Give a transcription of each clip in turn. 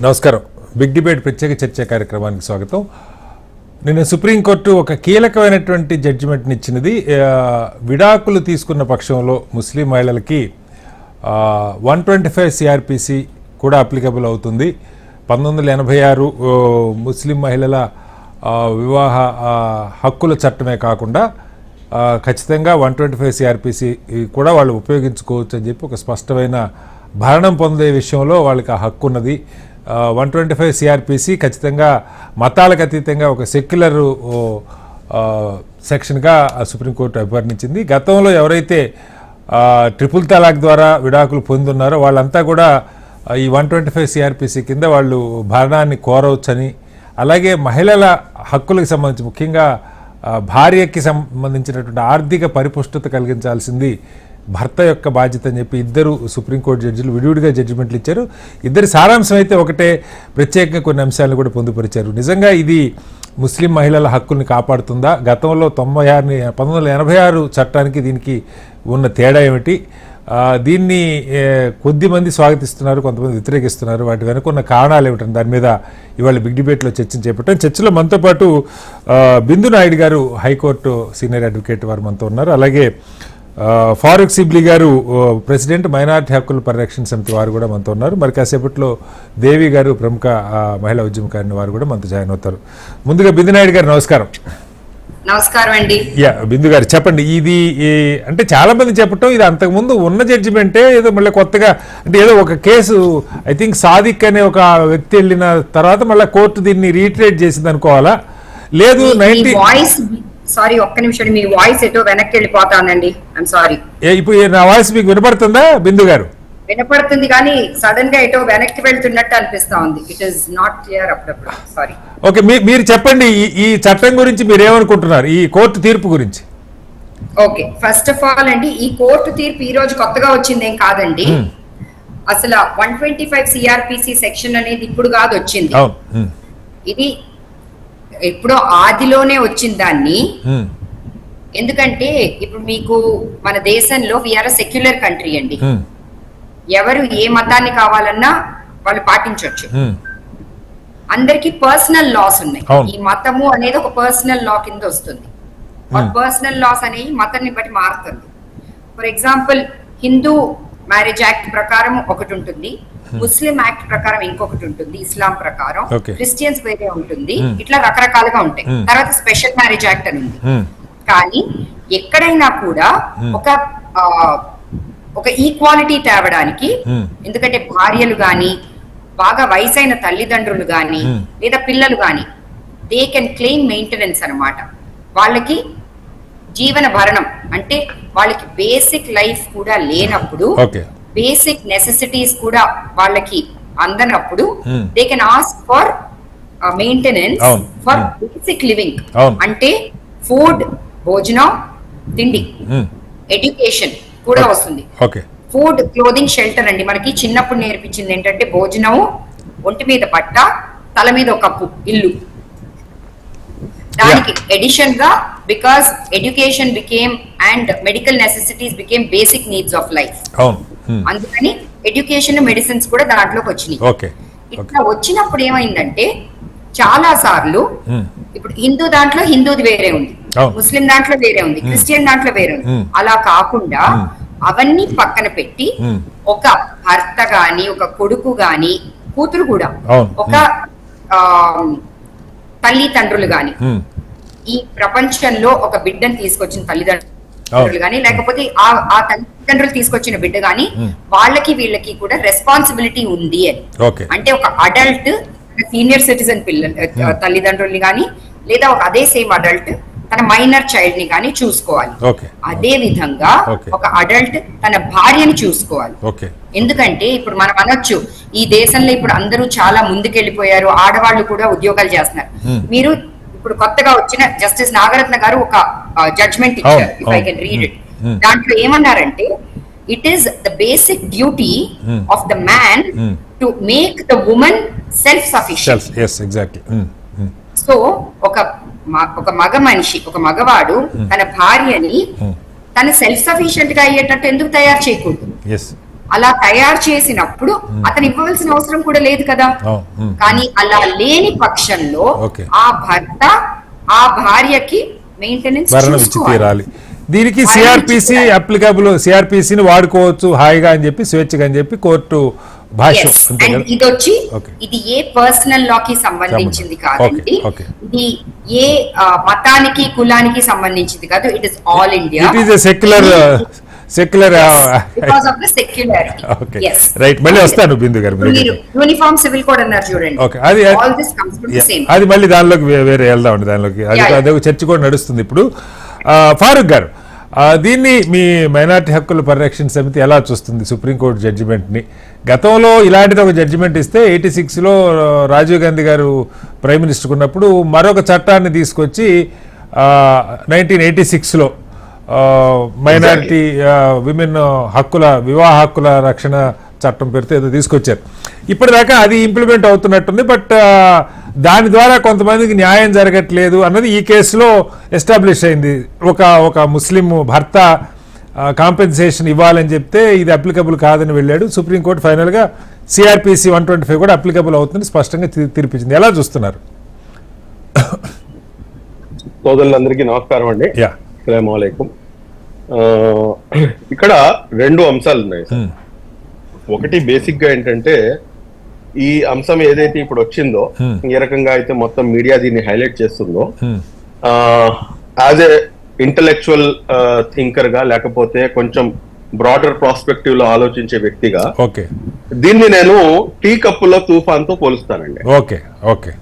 నమస్కారం. Big debate ప్రత్యేక చర్చా కార్యక్రమానికి స్వాగతం. నిన్న సుప్రీంకోర్టు ఒక కీలకమైనటువంటి జడ్జిమెంట్ని ఇచ్చినది. విడాకులు తీసుకున్న పక్షంలో ముస్లిం మహిళలకి 125 సిఆర్పిసి కూడా అప్లికబుల్ అవుతుంది. 1986 ముస్లిం మహిళల వివాహ హక్కుల చట్టమే కాకుండా ఖచ్చితంగా 125 సిఆర్పిసి కూడా వాళ్ళు ఉపయోగించుకోవచ్చు అని చెప్పి ఒక స్పష్టమైన భరణం పొందే విషయంలో వాళ్ళకి ఆ హక్కు ఉన్నది. 125 సిఆర్పిసి ఖచ్చితంగా మతాలకు అతీతంగా ఒక సెక్యులర్ సెక్షన్గా సుప్రీంకోర్టు అభివర్ణించింది. గతంలో ఎవరైతే ట్రిపుల్ తలాక్ ద్వారా విడాకులు పొందున్నారో వాళ్ళంతా కూడా ఈ 125 సిఆర్పిసి కింద వాళ్ళు భరణాన్ని కోరవచ్చని, అలాగే మహిళల హక్కులకు సంబంధించి ముఖ్యంగా భార్యకి సంబంధించినటువంటి ఆర్థిక పరిపుష్టత కలిగించాల్సింది భర్త యొక్క బాధ్యత అని చెప్పి ఇద్దరు సుప్రీంకోర్టు జడ్జిలు విడివిడిగా జడ్జిమెంట్లు ఇచ్చారు. ఇద్దరి సారాంశం అయితే ఒకటే, ప్రత్యేకంగా కొన్ని అంశాలను కూడా పొందుపరిచారు. నిజంగా ఇది ముస్లిం మహిళల హక్కుల్ని కాపాడుతుందా? గతంలో 1986 చట్టానికి దీనికి ఉన్న తేడా ఏమిటి? దీన్ని కొద్దిమంది స్వాగతిస్తున్నారు, కొంతమంది వ్యతిరేకిస్తున్నారు. వాటి వెనుక ఉన్న కారణాలు ఏమిటని దాని మీద ఇవాళ బిగ్ డిబేట్లో చర్చను చేపట్టాం. చర్చలో మనతో పాటు బిందు నాయుడు గారు, హైకోర్టు సీనియర్ అడ్వకేట్, వారు మనతో ఉన్నారు. అలాగే ఫారూక్ సిబ్లీ గారు, ప్రెసిడెంట్ మైనారిటీ హక్కుల పరిరక్షణ సమితి, వారు కూడా మనతో ఉన్నారు. మరి కాసేపట్లో దేవి గారు, ప్రముఖ మహిళా ఉద్యమకారిని, వారు కూడా మనతో జాయిన్ అవుతారు. ముందుగా బిందు నాయుడు గారు నమస్కారం. నమస్కారం అండి. బిందు గారు చెప్పండి, ఇది అంటే చాలా మంది చెప్పటం ఇది అంతకుముందు ఉన్న జడ్జిమెంటే ఏదో మళ్ళీ కొత్తగా, అంటే ఏదో ఒక కేసు ఐ థింక్ సాదిక్ అనే ఒక వ్యక్తి వెళ్ళిన తర్వాత మళ్ళీ కోర్టు దీన్ని రీట్రేట్ చేసింది అనుకోవాలా? లేదు సారీ, ఒక్క నిమిషం, మీ వాయిస్ ఎటో వెనక్కి వెళ్ళిపోతానండి. I'm sorry. ఇప్పుడు నా వాయిస్ మీకు వినపడుతుందా బిందు గారు? వినపడుతుంది, కానీ సడన్ గా ఎటో వెనక్కి వెళ్తున్నట్టు అనిపిస్తా ఉంది. ఇట్ ఈస్ నాట్ క్లియర్ అప్పుడప్పుడు. సారీ. ఓకే, మీరు చెప్పండి, ఈ చట్టం గురించి మీరు ఏమనుకుంటున్నారు, ఈ కోర్టు తీర్పు గురించి? ఓకే, ఫస్ట్ ఆఫ్ ఆల్ అండి, ఈ కోర్టు తీర్పు ఈ రోజు కొత్తగా వచ్చింది ఏం కాదండి. అసలు 125 సిఆర్పిసి సెక్షన్ అనేది ఇప్పుడు కాదు వచ్చింది. ఇది ఎప్పుడో ఆదిలోనే వచ్చిన దాన్ని. ఎందుకంటే ఇప్పుడు మీకు మన దేశంలో వీఆర్ సెక్యులర్ కంట్రీ అండి. ఎవరు ఏ మతాన్ని కావాలన్నా వాళ్ళు పాటించవచ్చు. అందరికి పర్సనల్ లాస్ ఉన్నాయి. ఈ మతము అనేది ఒక పర్సనల్ లా కింద వస్తుంది. పర్సనల్ లాస్ అనేవి మతాన్ని బట్టి మారుతుంది. For example, Hindu marriage act ప్రకారం ఒకటి ఉంటుంది, ముస్లిం యాక్ట్ ప్రకారం ఇంకొకటి ఉంటుంది, ఇస్లాం ప్రకారం, క్రిస్టియన్స్ వేరే ఉంటుంది, ఇట్లా రకరకాలుగా ఉంటాయి. తర్వాత స్పెషల్ మ్యారేజ్ యాక్ట్ అని ఉంది. కానీ ఎక్కడైనా కూడా ఒక ఈక్వాలిటీ తేవడానికి, ఎందుకంటే భార్యలు గాని, బాగా వయసైన తల్లిదండ్రులు గాని, లేదా పిల్లలు గాని, దే కెన్ క్లెయిమ్ మెయింటెనెన్స్ అన్నమాట. వాళ్ళకి జీవన భరణం అంటే వాళ్ళకి బేసిక్ లైఫ్ కూడా లేనప్పుడు, బేసిక్ నెసెసిటీస్ కూడా వాళ్ళకి అందనప్పుడు, they can ask for maintenance for basic living. అంటే ఫుడ్, భోజనం, తిండి, ఎడ్యుకేషన్ కూడా వస్తుంది. ఫుడ్, క్లోదింగ్, షెల్టర్ అండి. మనకి చిన్నప్పుడు నేర్పించింది ఏంటంటే భోజనము, ఒంటి మీద బట్ట, తల మీద ఒక కప్పు, ఇల్లు. దానికి ఎడిషన్ గా, because education became and medical necessities became basic needs of life. అందుకని ఎడ్యుకేషన్, మెడిసిన్స్ కూడా దాంట్లోకి వచ్చినాయి. ఇట్లా వచ్చినప్పుడు ఏమైందంటే, చాలా సార్లు ఇప్పుడు హిందూ దాంట్లో హిందూది వేరే ఉంది, ముస్లిం దాంట్లో వేరే ఉంది, క్రిస్టియన్ దాంట్లో వేరే ఉంది. అలా కాకుండా అవన్నీ పక్కన పెట్టి ఒక భర్త గాని, ఒక కొడుకు గాని, కూతురు కూడా, ఒక తల్లిదండ్రులు గాని, ఈ ప్రపంచంలో ఒక బిడ్డను తీసుకొచ్చిన తల్లిదండ్రులు గాని, లేకపోతే ఆ తల్లిదండ్రులు తీసుకొచ్చిన బిడ్డ గాని, వాళ్ళకి వీళ్ళకి కూడా రెస్పాన్సిబిలిటీ ఉంది అని. అంటే ఒక అడల్ట్ సీనియర్ సిటిజన్ పిల్లలు తల్లిదండ్రుల్ని గాని, లేదా ఒక అదే సేమ్ అడల్ట్ తన మైనర్ చైల్డ్ ని కానీ చూసుకోవాలి. అదే విధంగా ఒక అడల్ట్ తన భార్యని చూసుకోవాలి. ఎందుకంటే ఇప్పుడు మనం అనొచ్చు, ఈ దేశంలో ఇప్పుడు అందరూ చాలా ముందుకెళ్లిపోయారు, ఆడవాళ్ళు కూడా ఉద్యోగాలు చేస్తున్నారు. మీరు ఇప్పుడు కొత్తగా వచ్చిన జస్టిస్ నాగరత్న గారు ఒక జడ్జ్మెంట్ ఇచ్చారు, if I can read it. దాంట్లో ఏమన్నారంటే, it is the basic duty of the man to make the woman self sufficient. So ఒక మగ మనిషి, ఒక మగవాడు తన భార్యని తన సెల్ఫ్ సఫిషియెంట్ గా అయ్యేటట్టు ఎందుకు తయారు చేయకూడదు? అలా తయారు చేసినప్పుడు అతను ఇవ్వవలసిన అవసరం కూడా లేదు కదా. అవును. కానీ అలా లేని పక్షంలో ఓకే. ఆ భర్త ఆ భార్యకి మెయింటెనెన్స్ భరణ ఇచ్చి తీరాలి. దీనికి సిఆర్పిసి అప్లికబుల్, సిఆర్పిసిని వాడుకోవచ్చు హాయిగా అని చెప్పి, స్వేచ్ఛగా అని చెప్పి కోర్టు భాష్యం. అంతే కదా? ఇది వచ్చి Okay. ఇది ఏ పర్సనల్ లా కి సంబంధించింది కాదండి. Okay. ఇది ఏ మతానికి కులానికి సంబంధించింది కాదు. It is all India. It is a secular because of the secularity. Okay, right. మళ్ళీ వస్తాను బిందు గారు. మీరు యూనిఫామ్ సివిల్ కోడ్ అన్నారు చూడండి. ఓకే, అది all this comes from the same. అది మళ్ళీ దానిలోకి వేరే వెళ్దామండి. దానిలోకి అదే చర్చ కూడా నడుస్తుంది ఇప్పుడు. ఫారూక్ గారు, దీన్ని మీ మైనారిటీ హక్కుల పరిరక్షణ సమితి ఎలా చూస్తుంది? సుప్రీంకోర్టు జడ్జిమెంట్ని గతంలో ఇలాంటిది ఒక జడ్జిమెంట్ ఇస్తే 86లో రాజీవ్ గాంధీ గారు ప్రైమ్ మినిస్టర్ ఉన్నప్పుడు మరొక చట్టాన్ని తీసుకొచ్చి 1986లో మైనారిటీ విమెన్ హక్కుల, వివాహ హక్కుల రక్షణ చట్టం పేరుతో ఏదో తీసుకొచ్చారు. ఇప్పటిదాకా అది ఇంప్లిమెంట్ అవుతున్నట్టుంది. బట్ దాని ద్వారా కొంతమందికి న్యాయం జరగట్లేదు అన్నది ఈ కేసులో ఎస్టాబ్లిష్ అయింది. ఒక ముస్లిం భర్త కాంపెన్సేషన్ ఇవ్వాలని చెప్తే ఇది అప్లికబుల్ కాదని వెళ్ళాడు. సుప్రీంకోర్టు ఫైనల్గా సిఆర్పిసి 125 కూడా అప్లికబుల్ అవుతుంది స్పష్టంగా తీర్పిచ్చింది. ఎలా చూస్తున్నారు? సోదరులందరికీ నమస్కారం అండి. అస్సలాము అలైకుం. ఇక్కడ రెండు అంశాలు ఉన్నాయి సార్. ఒకటి బేసిక్ గా ఏంటంటే, ఈ అంశం ఏదైతే ఇప్పుడు వచ్చిందో, ఏ రకంగా అయితే మొత్తం మీడియా దీన్ని హైలైట్ చేస్తుందో, యాజ్ ఏ ఇంటలెక్చువల్ థింకర్ గా, లేకపోతే కొంచెం బ్రాడర్ ప్రాస్పెక్టివ్ లో ఆలోచించే వ్యక్తిగా దీన్ని నేను టీ కప్పులో తుఫాన్తో పోలుస్తానండి. ఓకే ఓకే,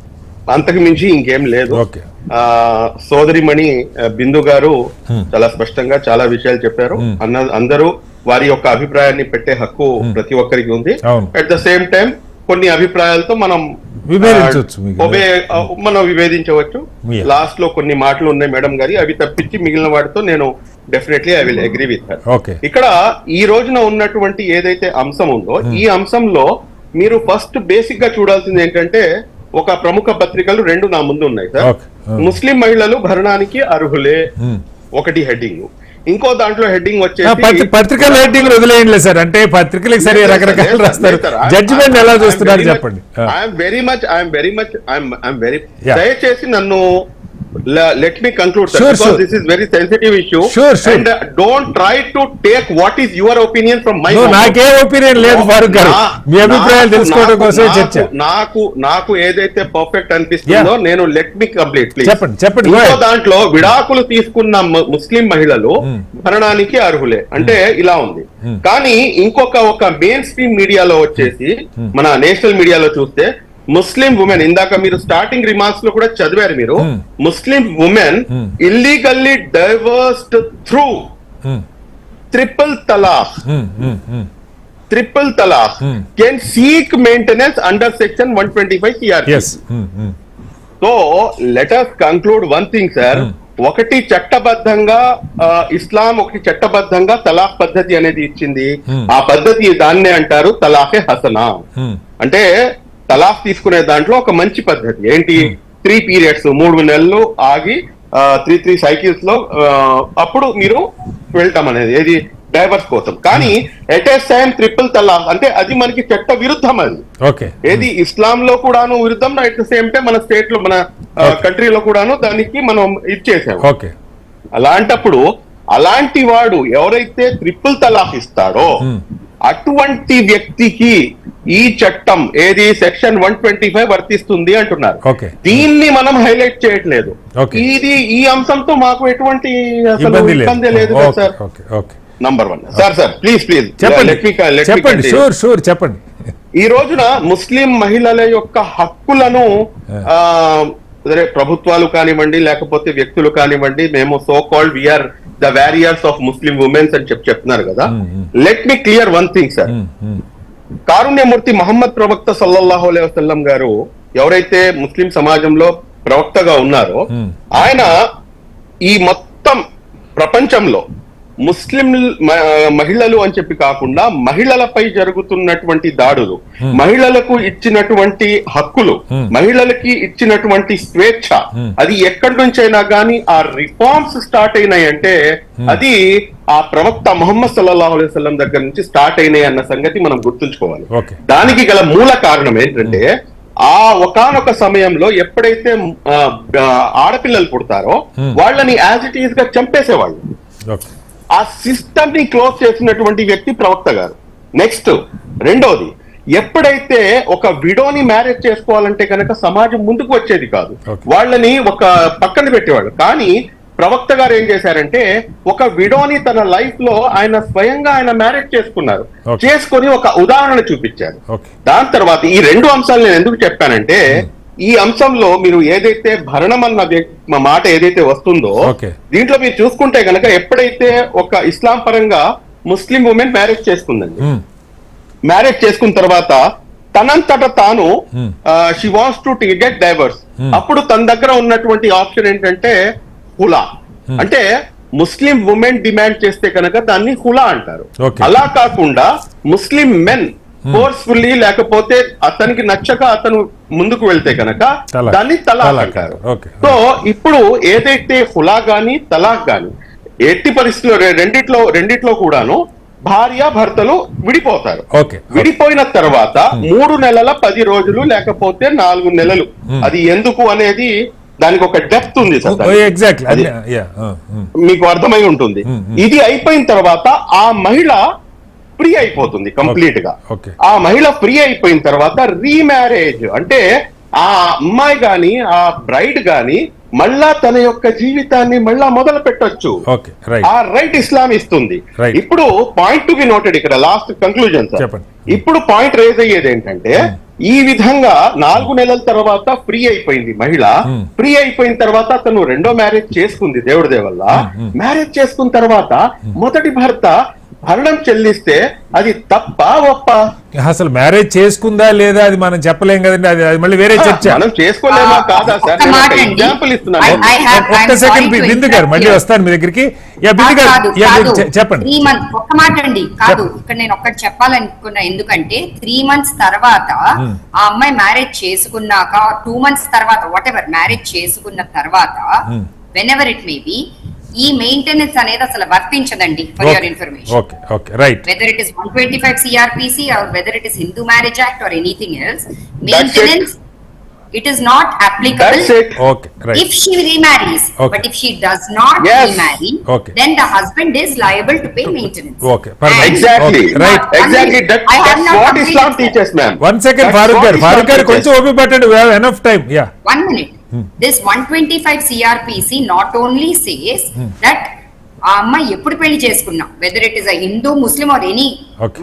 అంతకు మించి ఇంకేం లేదు. సోదరిమణి బిందు గారు చాలా స్పష్టంగా చాలా విషయాలు చెప్పారు. అందరూ వారి యొక్క అభిప్రాయాన్ని పెట్టే హక్కు ప్రతి ఒక్కరికి ఉంది. అట్ ద సేమ్ టైం కొన్ని అభిప్రాయాలతో మనం విభేదించవచ్చు. లాస్ట్ లో కొన్ని మాటలు ఉన్నాయి మేడం గారి, అవి తప్పించి మిగిలిన వాటితో నేను definitely I will agree with her. ఇక్కడ ఈ రోజున ఉన్నటువంటి ఏదైతే అంశం ఉందో, ఈ అంశంలో మీరు ఫస్ట్ బేసిక్ గా చూడాల్సింది ఏంటంటే, ఒక ప్రముఖ పత్రికలు రెండు నా ముందు ఉన్నాయి సార్. ముస్లిం మహిళలు భరణానికి అర్హులే ఒకటి హెడ్డింగ్, ఇంకో దాంట్లో హెడ్డింగ్ వచ్చేసి పత్రికల హెడ్డింగ్ వదిలేయండి సార్. అంటే పత్రికలకు సరే రకరకాలు రాస్తారు. జడ్జిమెంట్ ఎలా చూస్తున్నారు చెప్పండి. ఐఎమ్ వెరీ మచ్ దయచేసి నన్ను let me conclude, sir, because this is very sensitive issue. And don't try to take what is your opinion from my mouth. నాకే ఒపీనియన్ లేదు ఫారూక్ గారు, మీ అభిప్రాయాలు తెలుసుకోవడం కోసమే చర్చ. నాకు ఏదైతే పర్ఫెక్ట్ అనిపిస్తుందో నేను let me complete, please. చెప్పండి. దాంట్లో విడాకులు తీసుకున్న ముస్లిం మహిళలు భరణానికి అర్హులే అంటే ఇలా ఉంది. కానీ ఒక మెయిన్ స్ట్రీమ్ మీడియాలో వచ్చేసి, మన నేషనల్ మీడియాలో చూస్తే, ముస్లిం ఉమెన్, ఇందాక మీరు స్టార్టింగ్ రిమార్క్స్ లో కూడా చదివారు మీరు, ముస్లిం women illegally divorced through triple talaq can seek maintenance under section 125 CRPC. So let us conclude one thing, sir. ఒకటి చట్టబద్ధంగా ఇస్లాం ఒకటి చట్టబద్ధంగా తలాక్ పద్ధతి అనేది ఇచ్చింది. ఆ పద్ధతి దాన్నే అంటారు తలాఖే హసనా. అంటే తలాక్ తీసుకునే దాంట్లో ఒక మంచి పద్ధతి ఏంటి, 3 periods 3 నెలలు ఆగి 3 సైకిల్స్ లో అప్పుడు మీరు వెళ్తాం అనేది ఏది డైవర్స్ కోసం. కానీ ఎట్ ఏ టైం ట్రిపుల్ తలాక్ అంటే అది మనకి చట్ట విరుద్ధం. అది ఏది ఇస్లాం లో కూడాను విరుద్ధం, అట్ ద సేమ్ టైం మన స్టేట్ లో మన కంట్రీలో కూడాను దానికి మనం ఇచ్చేసాము. అలాంటప్పుడు అలాంటి వాడు ఎవరైతే ట్రిపుల్ తలాక్ ఇస్తాడో అటువంటి వ్యక్తికి ఈ చట్టం ఏది సెక్షన్ 125 వర్తిస్తుంది అంటున్నారు. దీన్ని మనం హైలైట్ చేయట్లేదు. ఇది ఈ అంశంతో మాకు ఎటువంటి ఇబ్బంది లేదు సార్. నంబర్ 1 సార్ ప్లీజ్ చెప్పండి. ఈ రోజున ముస్లిం మహిళల యొక్క హక్కులను ప్రభుత్వాలు కానివ్వండి, లేకపోతే వ్యక్తులు కానివ్వండి, మేము so called we're the warriors of Muslim women's అని చెప్తున్నారు కదా. Let me clear one thing sir. కారుణ్యమూర్తి మహమ్మద్ ప్రవక్త సల్లల్లాహు అలైహి వసల్లం గారు ఎవరైతే ముస్లిం సమాజంలో ప్రవక్తగా ఉన్నారో, ఆయన ఈ మొత్తం ప్రపంచంలో ముస్లిం మహిళలు అని చెప్పి కాకుండా మహిళలపై జరుగుతున్నటువంటి దాడులు, మహిళలకు ఇచ్చినటువంటి హక్కులు, మహిళలకి ఇచ్చినటువంటి స్వేచ్ఛ, అది ఎక్కడి నుంచైనా గానీ ఆ రిఫార్మ్స్ స్టార్ట్ అయినాయంటే అది ఆ ప్రవక్త ముహమ్మద్ సల్లల్లాహు అలైహి వసల్లం దగ్గర నుంచి స్టార్ట్ అయినాయి అన్న సంగతి మనం గుర్తుంచుకోవాలి. దానికి గల మూల కారణం ఏంటంటే ఆ ఒకానొక సమయంలో ఎప్పుడైతే ఆడపిల్లలు పుడతారో వాళ్ళని యాజ్ ఇట్ ఈస్ గా చంపేసేవాళ్ళు. ఆ సిస్టమ్ ని క్లోజ్ చేసినటువంటి వ్యక్తి ప్రవక్త గారు. నెక్స్ట్ రెండోది, ఎప్పుడైతే ఒక విడోని మ్యారేజ్ చేసుకోవాలంటే కనుక సమాజం ముందుకు వచ్చేది కాదు, వాళ్ళని ఒక పక్కన పెట్టేవాళ్ళు. కానీ ప్రవక్త గారు ఏం చేశారంటే ఒక విడోని తన లైఫ్ లో ఆయన స్వయంగా ఆయన మ్యారేజ్ చేసుకున్నారు, చేసుకొని ఒక ఉదాహరణ చూపించారు. దాని తర్వాత ఈ రెండు అంశాలు నేను ఎందుకు చెప్పానంటే ఈ అంశంలో మీరు ఏదైతే భరణం అన్న మాట ఏదైతే వస్తుందో దీంట్లో మీరు చూసుకుంటే కనుక ఎప్పుడైతే ఒక ఇస్లాం పరంగా ముస్లిం ఉమెన్ మ్యారేజ్ చేసుకుందండి, మ్యారేజ్ చేసుకున్న తర్వాత తనంతట తాను she wants to get divorce, అప్పుడు తన దగ్గర ఉన్నటువంటి ఆప్షన్ ఏంటంటే హులా, అంటే ముస్లిం ఉమెన్ డిమాండ్ చేస్తే కనుక దాన్ని హులా అంటారు. అలా కాకుండా ముస్లిం మెన్ ఫోర్స్ఫుల్లీ లేకపోతే అతనికి నచ్చక అతను ముందుకు వెళ్తే కనుక దాన్ని తలాక్ అంటారు. సో ఇప్పుడు ఏదైతే హులా గాని తలాక్ గాని ఎట్టి పరిస్థితుల్లో రెండిట్లో కూడాను భార్య భర్తలు విడిపోతారు. విడిపోయిన తర్వాత 3 నెలల 10 రోజులు లేకపోతే 4 నెలలు, అది ఎందుకు అనేది దానికి ఒక డెప్త్ ఉంది సార్, మీకు అర్థమై ఉంటుంది. ఇది అయిపోయిన తర్వాత ఆ మహిళ ఫ్రీ అయిపోతుంది కంప్లీట్ గా. ఆ మహిళ ఫ్రీ అయిపోయిన తర్వాత రీమ్యారేజ్ అంటే ఆ అమ్మాయి గాని ఆ బ్రైడ్ గాని మళ్ళా తన యొక్క జీవితాన్ని మళ్ళా మొదలు పెట్టొచ్చు. ఆ రైట్ ఇస్లాం ఇస్తుంది. ఇప్పుడు పాయింట్ టు బి నోటెడ్ ఇక్కడ లాస్ట్ కంక్లూజన్ సార్. ఇప్పుడు పాయింట్ రేజ్ అయ్యేది ఏంటంటే ఈ విధంగా 4 నెలల తర్వాత ఫ్రీ అయిపోయింది మహిళ. ఫ్రీ అయిపోయిన తర్వాత తను రెండో మ్యారేజ్ చేసుకుంది దేవుడి దేవల్ల. మ్యారేజ్ చేసుకున్న తర్వాత మొదటి భర్త భరణం చెల్లిస్తే అది తప్ప ఒప్ప? అసలు మ్యారేజ్ చేసుకుందా లేదా అది మనం చెప్పలేం కదండి, అది మళ్ళీ వేరే చర్చ. మనం చేసుకోలేమా కాదా సార్? ఎగ్జాంపుల్ ఇస్తున్నాను. ఒక్క సెకండ్ బిందు గారు మళ్ళీ వస్తాను మీ దగ్గరికి. చెప్పండి. ఒక్క మాట అండి, కాదు ఇక్కడ నేను ఒక్కటి చెప్పాలనుకున్నా. ఎందుకంటే 3 months తర్వాత ఆ అమ్మాయి మ్యారేజ్ చేసుకున్నాక 2 months తర్వాత వాట్ ఎవర్ మ్యారేజ్ చేసుకున్న తర్వాత whenever it may be ఈ మెయింటెనెన్స్ అనేది అసలు వర్తించదండి. For your information, whether it is 125 CRPC or whether it is Hindu Marriage Act or anything else, maintenance it is not applicable if she remarries. But if she does not remarry, then the husband is liable to pay maintenance. Exactly. That's what Islam teaches, ma'am. One second, Farooq garu koncham opi pattandi, we have enough time. 1 minute. This 125 CRPC not only says that ఆ అమ్మాయి ఎప్పుడు పెళ్లి చేసుకున్నా, weather it is a Hindu Muslim or any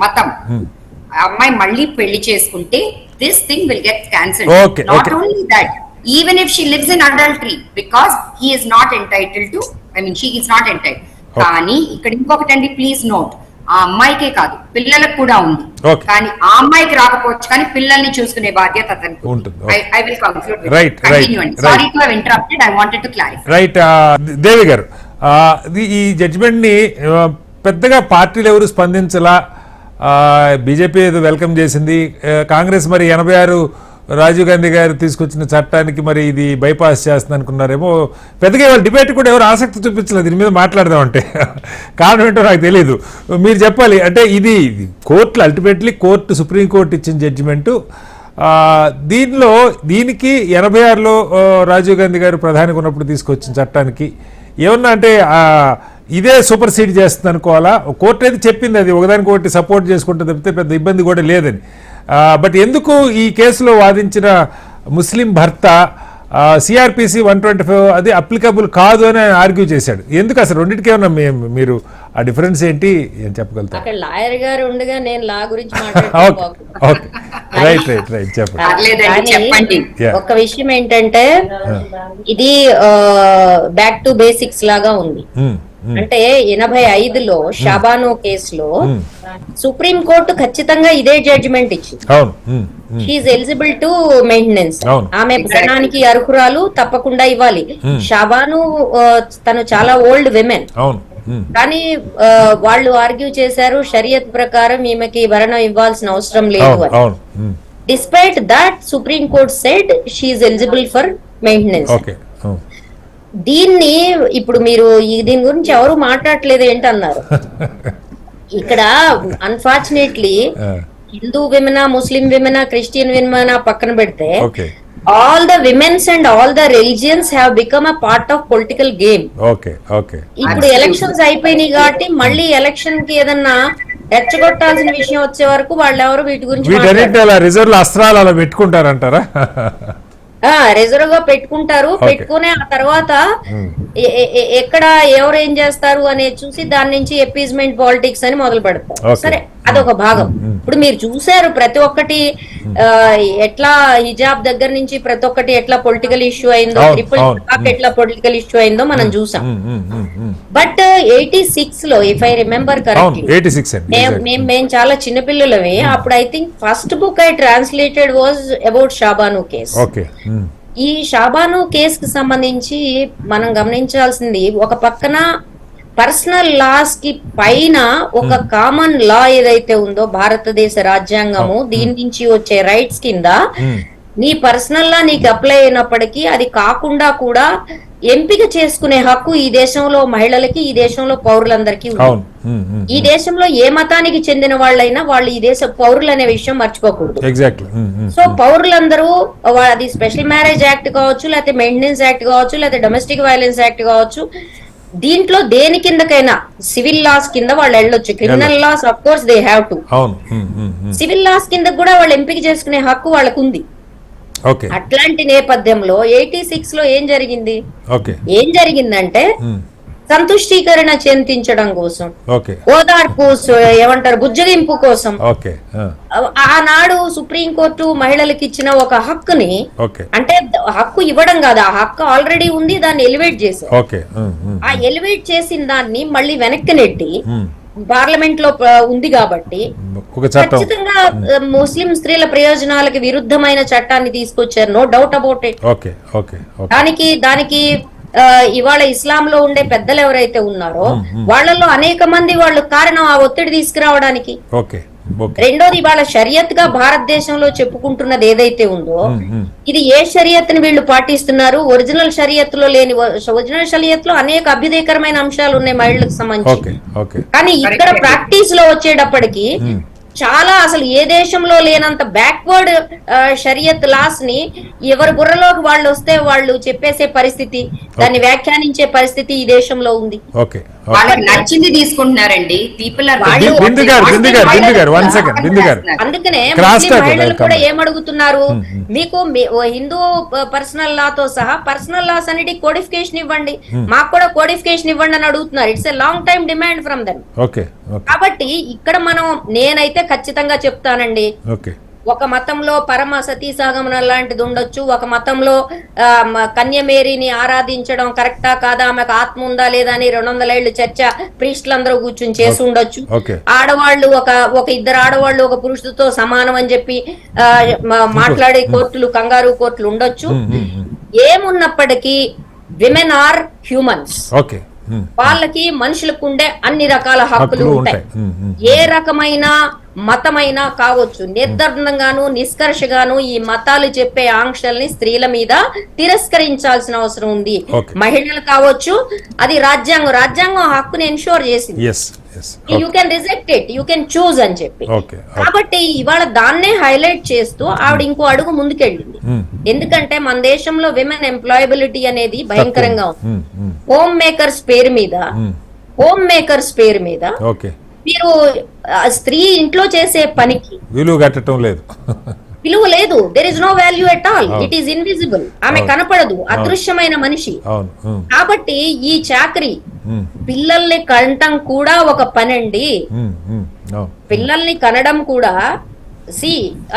మతం, ఆ అమ్మాయి మళ్ళీ పెళ్లి చేసుకుంటే this thing will get cancelled. Not only that, even if she lives in adultery, because he is not entitled to, she is not entitled. కానీ ఇక్కడ ఇంకొకటండి, please note, ఆ అమ్మాయికే కాదు పిల్లలకు కూడా ఉంది. కానీ ఆ అమ్మాయికి రాకపోవచ్చు, కానీ పిల్లల్ని చూసుకునే బాధ్యత అతనికి ఉంటుంది. I will conclude with it. Sorry to have interrupted. I wanted to clarify. Right Devi garu, ఈ జడ్జిమెంట్ ని పెద్దగా పార్టీలు ఎవరు స్పందించలా. బీజేపీ ఏదో వెల్కమ్ చేసింది, కాంగ్రెస్ మరి 86 రాజీవ్ గాంధీ గారు తీసుకొచ్చిన చట్టానికి మరి ఇది బైపాస్ చేస్తుంది అనుకున్నారేమో. పెద్దగా ఇవాళ డిబేట్ కూడా ఎవరు ఆసక్తి చూపించలేదు దీని మీద మాట్లాడదామంటే. కారణం ఏంటో నాకు తెలియదు, మీరు చెప్పాలి. అంటే ఇది కోర్టులు అల్టిమేట్లీ సుప్రీంకోర్టు ఇచ్చిన జడ్జిమెంటు. దీనికి 86లో రాజీవ్ గాంధీ గారు ప్రధానిగా ఉన్నప్పుడు తీసుకొచ్చిన చట్టానికి ఏమన్నా అంటే ఇదే సూపర్ సీడ్ చేస్తుంది అనుకోవాలా? కోర్టు అయితే చెప్పింది అది ఒకదానికొకటి సపోర్ట్ చేసుకుంటే తప్పితే పెద్ద ఇబ్బంది కూడా లేదని. బట్ ఎందుకు ఈ కేసులో వాదించిన ముస్లిం భర్త CRPC 125 అది అప్లికబుల్ కాదు అని ఆర్గ్యూ చేశాడు? ఎందుకు అసలు రెండింటికి ఏమన్నా మీరు ఆ డిఫరెన్స్ ఏంటి ఏం చెప్పగలుగుతారు? అక్కడ లాయర్ గారు ఉండగా నేను లా గురించి చెప్పండి. ఒక విషయం ఏంటంటే ఇది బ్యాక్ టు బేసిక్స్ లాగా ఉంది. అంటే 85లో షాబానో కేసులో సుప్రీం కోర్టు ఖచ్చితంగా ఇదే జడ్జిమెంట్ ఇచ్చింది. షీఈస్ ఎలిజిబుల్ టు మెయింటెనెన్స్, ఆమె భరణానికి అర్హురాలు, తప్పకుండా ఇవ్వాలి. షాబాను తను చాలా ఓల్డ్ విమెన్, కానీ వాళ్ళు ఆర్గ్యూ చేశారు షరియత్ ప్రకారం ఈమెకి భరణం ఇవ్వాల్సిన అవసరం లేదు అవును అని. అవును despite that supreme court said she is eligible for maintenance. Okay దీన్ని ఇప్పుడు మీరు దీని గురించి ఎవరు మాట్లాడట్లేదు ఏంటన్నారు. ఇక్కడ అన్ఫార్చునేట్లీ హిందూ విమెనా, ముస్లిం విమెనా, క్రిస్టియన్ విమెనా పక్కన పెడితే okay all the women's and all the religions have become a part of political game. Okay okay ఇప్పుడు ఎలక్షన్స్ అయిపోయినాయి కాబట్టి మళ్ళీ ఎలక్షన్ కి ఏదన్నా రెచ్చగొట్టాల్సిన విషయం వచ్చే వరకు వాళ్ళు ఎవరు వీటి గురించి వీటన్నిటిని అలా రిజర్వ్ అస్త్రాలు అలా పెట్టుకుంటారంటారా? రిజర్వ్ గా పెట్టుకుంటారు. పెట్టుకునే ఆ తర్వాత ఎక్కడ ఎవరు ఏం చేస్తారు అనేది చూసి దాని నుంచి ఎపీజ్మెంట్ పాలిటిక్స్ అని మొదలు పెడతారు. సరే, అదొక భాగం. ఇప్పుడు మీరు చూసారు ప్రతి ఒక్కటి ఎట్లా హిజాబ్ దగ్గర నుంచి ప్రతి ఒక్కటి ఎట్లా పొలిటికల్ ఇష్యూ అయిందో, ట్రిపుల్ తలాక్ ఎట్లా పొలిటికల్ ఇష్యూ అయిందో మనం చూసాం. బట్ 86 లో ఇఫ్ ఐ రిమెంబర్ కరెక్ట్లీ, మేము చాలా చిన్నపిల్లలమే అప్పుడు. I think first book I translated was about Shah Bano case. ఈ షాబాను కేస్ కి సంబంధించి మనం గమనించాల్సింది, ఒక పక్కన పర్సనల్ లాస్ కి పైన ఒక కామన్ లా ఏదైతే ఉందో భారతదేశ రాజ్యాంగము, దీని నుంచి వచ్చే రైట్స్ కింద నీ పర్సనల్ లా నీకు అప్లై అయినప్పటికీ అది కాకుండా కూడా ఎంపిక చేసుకునే హక్కు ఈ దేశంలో మహిళలకి, ఈ దేశంలో పౌరులందరికీ ఉంది. ఈ దేశంలో ఏ మతానికి చెందిన వాళ్ళైనా వాళ్ళు ఈ దేశ పౌరులు అనే విషయం మర్చిపోకూడదు. సో పౌరులందరూ, అది స్పెషల్ మ్యారేజ్ యాక్ట్ కావచ్చు, లేకపోతే మెయింటెనెన్స్ యాక్ట్ కావచ్చు, లేకపోతే డొమెస్టిక్ వైలెన్స్ యాక్ట్ కావచ్చు, దీంట్లో దేని కిందకైనా సివిల్ లాస్ కింద వాళ్ళు వెళ్ళొచ్చు. Criminal laws of course they have to, civil laws కింద కూడా వాళ్ళు ఎంపిక చేసుకునే హక్కు వాళ్ళకు ఉంది. అట్లాంటి నేపథ్యంలో 86 లో ఏం జరిగిందంటే సంతుష్టీకరణ చెందించడం కోసం, ఓదార్పు ఏమంటారు బుజ్జగింపు కోసం ఆనాడు సుప్రీంకోర్టు మహిళలకు ఇచ్చిన ఒక హక్కుని, అంటే హక్కు ఇవ్వడం కాదు, ఆ హక్కు ఆల్రెడీ ఉంది, దాన్ని ఎలివేట్ చేశారు. ఆ ఎలివేట్ చేసిన దాన్ని మళ్ళీ వెనక్కి నెట్టి పార్లమెంట్ లో ఉంది కాబట్టి ఖచ్చితంగా ముస్లిం స్త్రీల ప్రయోజనాలకు విరుద్ధమైన చట్టాన్ని తీసుకొచ్చారు. No doubt about it. దానికి ఇవాళ ఇస్లాం లో ఉండే పెద్దలు ఎవరైతే ఉన్నారో వాళ్ళలో అనేక మంది వాళ్ళు కారణం ఆ ఒత్తిడి తీసుకురావడానికి. రెండోది, ఇవాళ షరియత్ గా భారతదేశంలో చెప్పుకుంటున్నది ఏదైతే ఉందో, ఇది ఏ షరియత్ ని వీళ్ళు పాటిస్తున్నారు? ఒరిజినల్ షరియత్ లో లేని, ఒరిజినల్ షరియత్ లో అనేక అభ్యుదయకరమైన అంశాలు ఉన్నాయి మహిళలకు సంబంధించి. కానీ ఇక్కడ ప్రాక్టీస్ లో వచ్చేటప్పటికి చాలా అసలు ఏ దేశంలో లేనంత బ్యాక్వర్డ్ షరియత్ లాస్ ని ఎవరి బుర్రలోకి వాళ్ళు వస్తే వాళ్ళు చెప్పేసే పరిస్థితి, దాన్ని వ్యాఖ్యానించే పరిస్థితి ఈ దేశంలో ఉంది. వాళ్ళకి నచ్చింది తీసుకుంటున్నారండి. పీపుల్ ఆర్ అందుకనే మహిళలు కూడా ఏమడుగుతున్నారు, మీకు హిందూ పర్సనల్ లా తో సహా పర్సనల్ లాస్ అన్నిటి కోడిఫికేషన్ ఇవ్వండి, మాకు కూడా కోడిఫికేషన్ ఇవ్వండి అని అడుగుతున్నారు. It's a long time demand from them. కాబట్టి ఇక్కడ నేనైతే ఖచ్చితంగా చెప్తానండి, ఒక మతంలో పరమ సతీ సహగమనం లాంటిది ఉండొచ్చు, ఒక మతంలో కన్యమేరీని ఆరాధించడం కరెక్టా కాదా, ఆమెకు ఆత్మ ఉందా లేదా అని 200 ఏళ్లు చర్చ ప్రీస్టులందరూ కూర్చుని చేసి ఉండొచ్చు. ఆడవాళ్ళు ఒక ఇద్దరు ఆడవాళ్ళు ఒక పురుషుడితో సమానం అని చెప్పి మాట్లాడే కోర్టులు, కంగారు కోర్టులు ఉండొచ్చు. ఏమున్నప్పటికీ విమెన్ ఆర్ హ్యూమన్స్. వాళ్ళకి మనుషులకు ఉండే అన్ని రకాల హక్కులు ఉంటాయి. ఏ రకమైన మతమైనా కావచ్చు. నిర్దర్శనంగాను నిష్కర్షగాను ఈ మతాలు చెప్పే ఆంక్షల్ని స్త్రీల మీద తిరస్కరించాల్సిన అవసరం ఉంది. మహిళలు కావచ్చు, అది రాజ్యాంగం హక్కుని ఎన్షూర్ చేసింది. You can reject it, you can choose అని చెప్పి. కాబట్టి ఇవాళ దాన్నే హైలైట్ చేస్తూ ఆవిడ ఇంకో అడుగు ముందుకెళ్ళింది. ఎందుకంటే మన దేశంలో విమెన్ ఎంప్లాయబిలిటీ అనేది భయంకరంగా ఉంది. హోమ్ మేకర్స్ పేరు మీద మీరు స్త్రీ ఇంట్లో చేసే పనికి విలువ లేదు. There is no value at all. It is invisible. ఆమె కనపడదు, అదృశ్యమైన మనిషి. కాబట్టి ఈ చాకరీ, పిల్లల్ని కనటం కూడా ఒక పనండి. పిల్లల్ని కనడం కూడా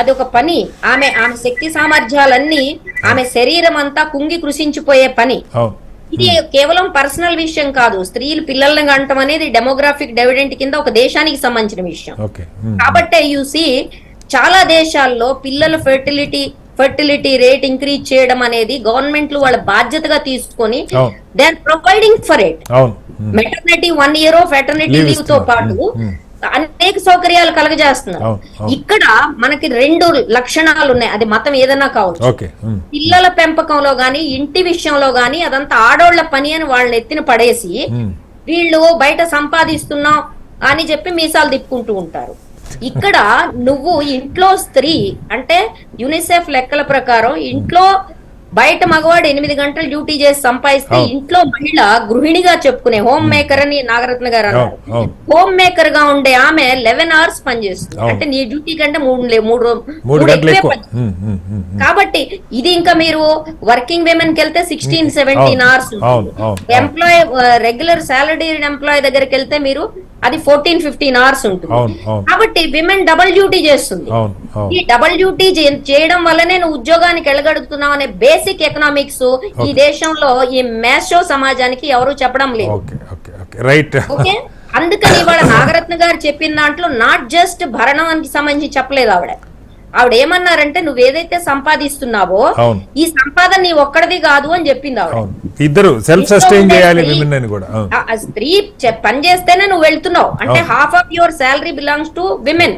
అది ఒక పని. ఆమె శక్తి సామర్థ్యాలన్నీ, ఆమె శరీరం అంతా కుంగి కృషించిపోయే పని. ఇది కేవలం పర్సనల్ విషయం కాదు. స్త్రీలు పిల్లల్ని కంటం అనేది డెమోగ్రాఫిక్ డివిడెంట్ కింద ఒక దేశానికి సంబంధించిన విషయం. కాబట్టి యూసీ చాలా దేశాల్లో పిల్లల ఫర్టిలిటీ రేట్ ఇంక్రీజ్ చేయడం అనేది గవర్నమెంట్లు వాళ్ళ బాధ్యతగా తీసుకొని అవును. They are providing for it. అవును. Maternity 1 year paternity Leave leave తో పాటు అనేక సౌకర్యాలు కలగజేస్తున్నారు. ఇక్కడ మనకి 2 లక్షణాలు ఉన్నాయి, అది మతం ఏదైనా కావచ్చు. ఓకే. పిల్లల పెంపకంలో గాని ఇంటి విషయంలో గాని అదంతా ఆడోళ్ల పని అని వాళ్ళని ఎత్తిన పడేసి వీళ్ళు బయట సంపాదిస్తున్నాం అని చెప్పి మీసాలు తిప్పుకుంటూ ఉంటారు. ఇక్కడ నువ్వు ఇంట్లో స్త్రీ అంటే యునిసెఫ్ లెక్కల ప్రకారం ఇంట్లో బయట మగవాడు 8 గంటలు డ్యూటీ చేసి సంపాదిస్తే ఇంట్లో మహిళ గృహిణిగా చెప్పుకునే హోమ్ మేకర్ అని నాగరత్న గారు అన్నారు. హోమ్ మేకర్ గా ఉండే ఆమె 11 hours పనిచేస్తుంది. అంటే నీ డ్యూటీ కంటే 3 ఎక్కువే. కాబట్టి ఇది ఇంకా మీరు వర్కింగ్ విమెన్ కి వెళ్తే 16-17 hours. Employee regular salaried employee దగ్గరికి వెళ్తే మీరు అది 14-15 hours ఉంటుంది. కాబట్టి విమెన్ డబుల్ డ్యూటీ చేస్తుంది. ఈ డబుల్ డ్యూటీ చేయడం వల్లనే నువ్వు ఉద్యోగానికి వెళ్ళగలుగుతున్నావు అనే బేసిక్ ఎకనామిక్స్ ఈ దేశంలో ఈ మేషో సమాజానికి ఎవరు చెప్పడం లేదు. ఓకే, అందుకని వాళ్ళ నాగరత్న గారు చెప్పిన దాంట్లో నాట్ జస్ట్ భరణానికి సంబంధించి చెప్పలేదు ఆవిడ ఏమన్నారంటే నువ్వు ఏదైతే సంపాదిస్తున్నావో ఈ సంపాదన నీ ఒక్కడిది కాదు అని చెప్పింది ఆవిడ. ఇద్దరు సెల్ఫ్ సస్టైన్ చేయాలి విమెన్ అని కూడా. స్త్రీ పని చేస్తేనే నువ్వు వెళ్తున్నావు అంటే half of your salary belongs to women,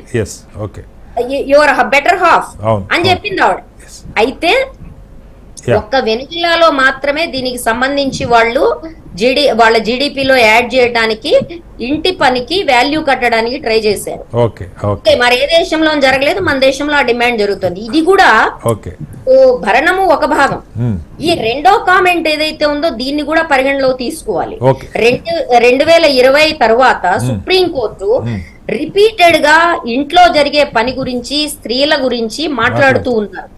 your better half అని చెప్పింది ఆవిడ. అయితే ఒక్క వెనుజులాలో మాత్రమే దీనికి సంబంధించి వాళ్ళు వాళ్ళ జీడిపిలో యాడ్ చేయడానికి ఇంటి పనికి వాల్యూ కట్టడానికి ట్రై చేశారు. మరి ఏ దేశంలో జరగలేదు, మన దేశంలో ఆ డిమాండ్ జరుగుతుంది. ఇది కూడా భరణము ఒక భాగం. ఈ రెండో కామెంట్ ఏదైతే ఉందో దీన్ని కూడా పరిగణలో తీసుకోవాలి. 2020 తర్వాత సుప్రీంకోర్టు రిపీటెడ్ గా ఇంట్లో జరిగే పని గురించి స్త్రీల గురించి మాట్లాడుతూ ఉన్నారు.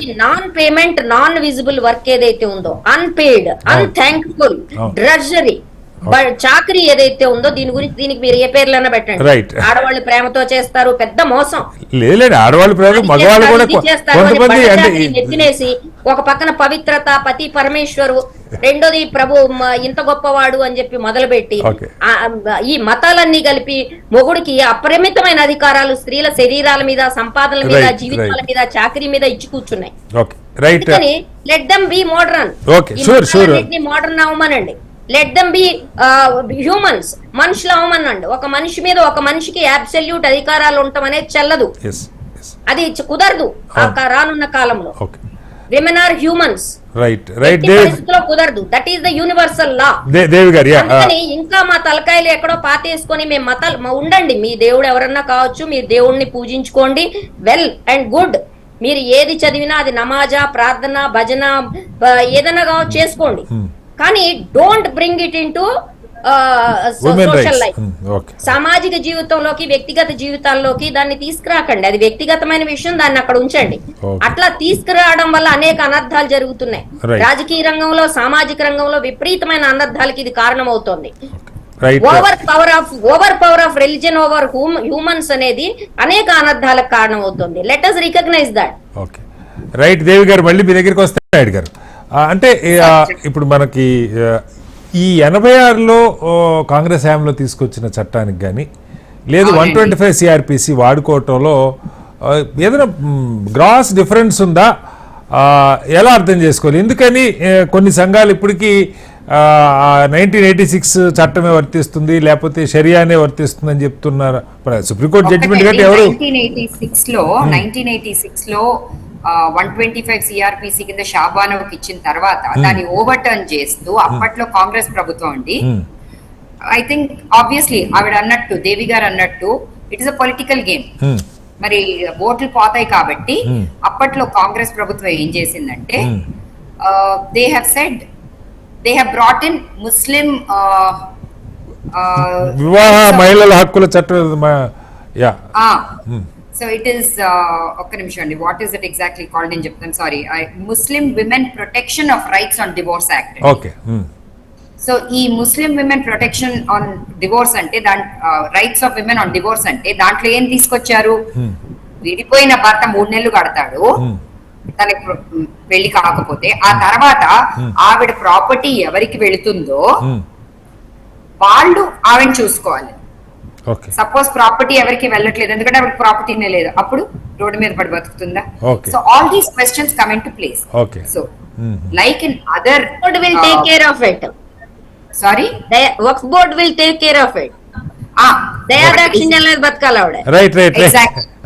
ఈ non payment non visible work ఏదైతే ఉందో అన్పేడ్ అన్థ్యాంక్ఫుల్ డ్రడ్జరీ చాకరీ ఏదైతే ఉందో దీనికి మీరు ఏ పేర్లైనా పెట్టండి. ఆడవాళ్ళు ప్రేమతో చేస్తారు, పెద్ద మోసం. ఎత్తినేసి ఒక పక్కన పవిత్రత పతి పరమేశ్వరు, రెండోది ప్రభు ఇంత గొప్పవాడు అని చెప్పి మొదలుపెట్టి ఈ మతాలన్నీ కలిపి మొగుడికి అపరిమితమైన అధికారాలు స్త్రీల శరీరాల మీద, సంపాదనల మీద, జీవితాల మీద, చాకరీ మీద ఇచ్చి కూర్చున్నాయి. Let them be modern, modern అవ్వమనండి. లెట్ దెమ్ బి హ్యూమన్స్, మనుషులు అవ్వమనండి. ఒక మనిషి మీద ఒక మనిషికి అబ్సల్యూట్ అధికారాలు ఉండటం అనేది చెల్లదు, అది కుదరదు రానున్న కాలంలో. విమెన్ ఆర్ హ్యూమన్స్, పరిస్థితిలో కుదరదు. That is the universal law. ఇంకా మా తలకాయలు ఎక్కడో పాతేసుకొని మేము మతాలు ఉండండి, మీ దేవుడు ఎవరన్నా కావచ్చు, మీరు దేవుడిని పూజించుకోండి, వెల్ అండ్ గుడ్. మీరు ఏది చదివినా అది నమాజా, ప్రార్థన, భజన ఏదైనా కావచ్చు చేసుకోండి, కానీ don't bring it in to social life. సామాజిక జీవితంలోకి, వ్యక్తిగత జీవితాల్లోకి దాన్ని తీసుకురాకండి. అది వ్యక్తిగతమైన విషయం, దాన్ని అక్కడ ఉంచండి. అట్లా తీసుకురావడం వల్ల అనేక అనర్థాలు జరుగుతున్నాయి. రాజకీయ రంగంలో, సామాజిక రంగంలో విపరీతమైన అనర్థాలకి ఇది కారణమవుతోంది. Over power of religion over humans అనేది అనేక అనర్థాలకు కారణమవుతుంది. Let us recognise that. Right Devi garu, మళ్ళీ మీ దగ్గరికి వస్తే నాయుడు గారు, అంటే ఇప్పుడు మనకి ఈ 86లో కాంగ్రెస్ హయాంలో తీసుకొచ్చిన చట్టానికి కానీ లేదు 125 CRPC వాడుకోవటంలో ఏదైనా గ్రాస్ డిఫరెన్స్ ఉందా, ఎలా అర్థం చేసుకోవాలి? ఎందుకని కొన్ని సంఘాలు ఇప్పటికీ 1986 చట్టమే వర్తిస్తుంది, లేకపోతే షరియానే వర్తిస్తుంది అని చెప్తున్నారు. సుప్రీంకోర్టు జడ్జిమెంట్ కంటే ఎవరు 1986లో 125 CRPC కింద షాబానోకి ఇచ్చిన తర్వాత దాన్ని ఓవర్టర్న్ చేస్తూ అప్పట్లో కాంగ్రెస్ ప్రభుత్వం అండి, ఐ థింక్ ఆబ్వియస్లీ ఆవిడ అన్నట్టు, దేవి గారు అన్నట్టు, it is a political game. మరి ఓట్లు పోతాయి కాబట్టి అప్పట్లో కాంగ్రెస్ ప్రభుత్వం ఏం చేసిందంటే they have said they have brought in Muslim వివాహ మహిళల హక్కుల చట్టం. సో ఇట్ ఈస్ ఒక్క నిమిషం అండి, what is it exactly called అని చెప్తాను, sorry, Muslim women protection of rights on divorce act. Okay. So ఈ Muslim women protection on divorce అంటే rights of women on divorce అంటే దాంట్లో ఏం తీసుకొచ్చారు, విడిపోయిన భర్త 3 నెలలు కడతాడు తనకి పెళ్లి కాకపోతే, ఆ తర్వాత ఆవిడ ప్రాపర్టీ ఎవరికి వెళుతుందో వాళ్ళు ఆవిడ చూసుకోవాలి. ఓకే సపోజ్ ప్రాపర్టీ ఎవరికి వెళ్ళట్లేదు ఎందుకంటే ఎవరికి ప్రాపర్టీనే లేదు, అప్పుడు రోడ్డు మీద పడి బతుకుతుందా? Okay. So all these questions come in to place. Okay. So like in other board will take care of it. Sorry Waqf board will take care of it. దయాదాక్షిణ్యం లేదు బతకాలి ఆవిడ. రైట్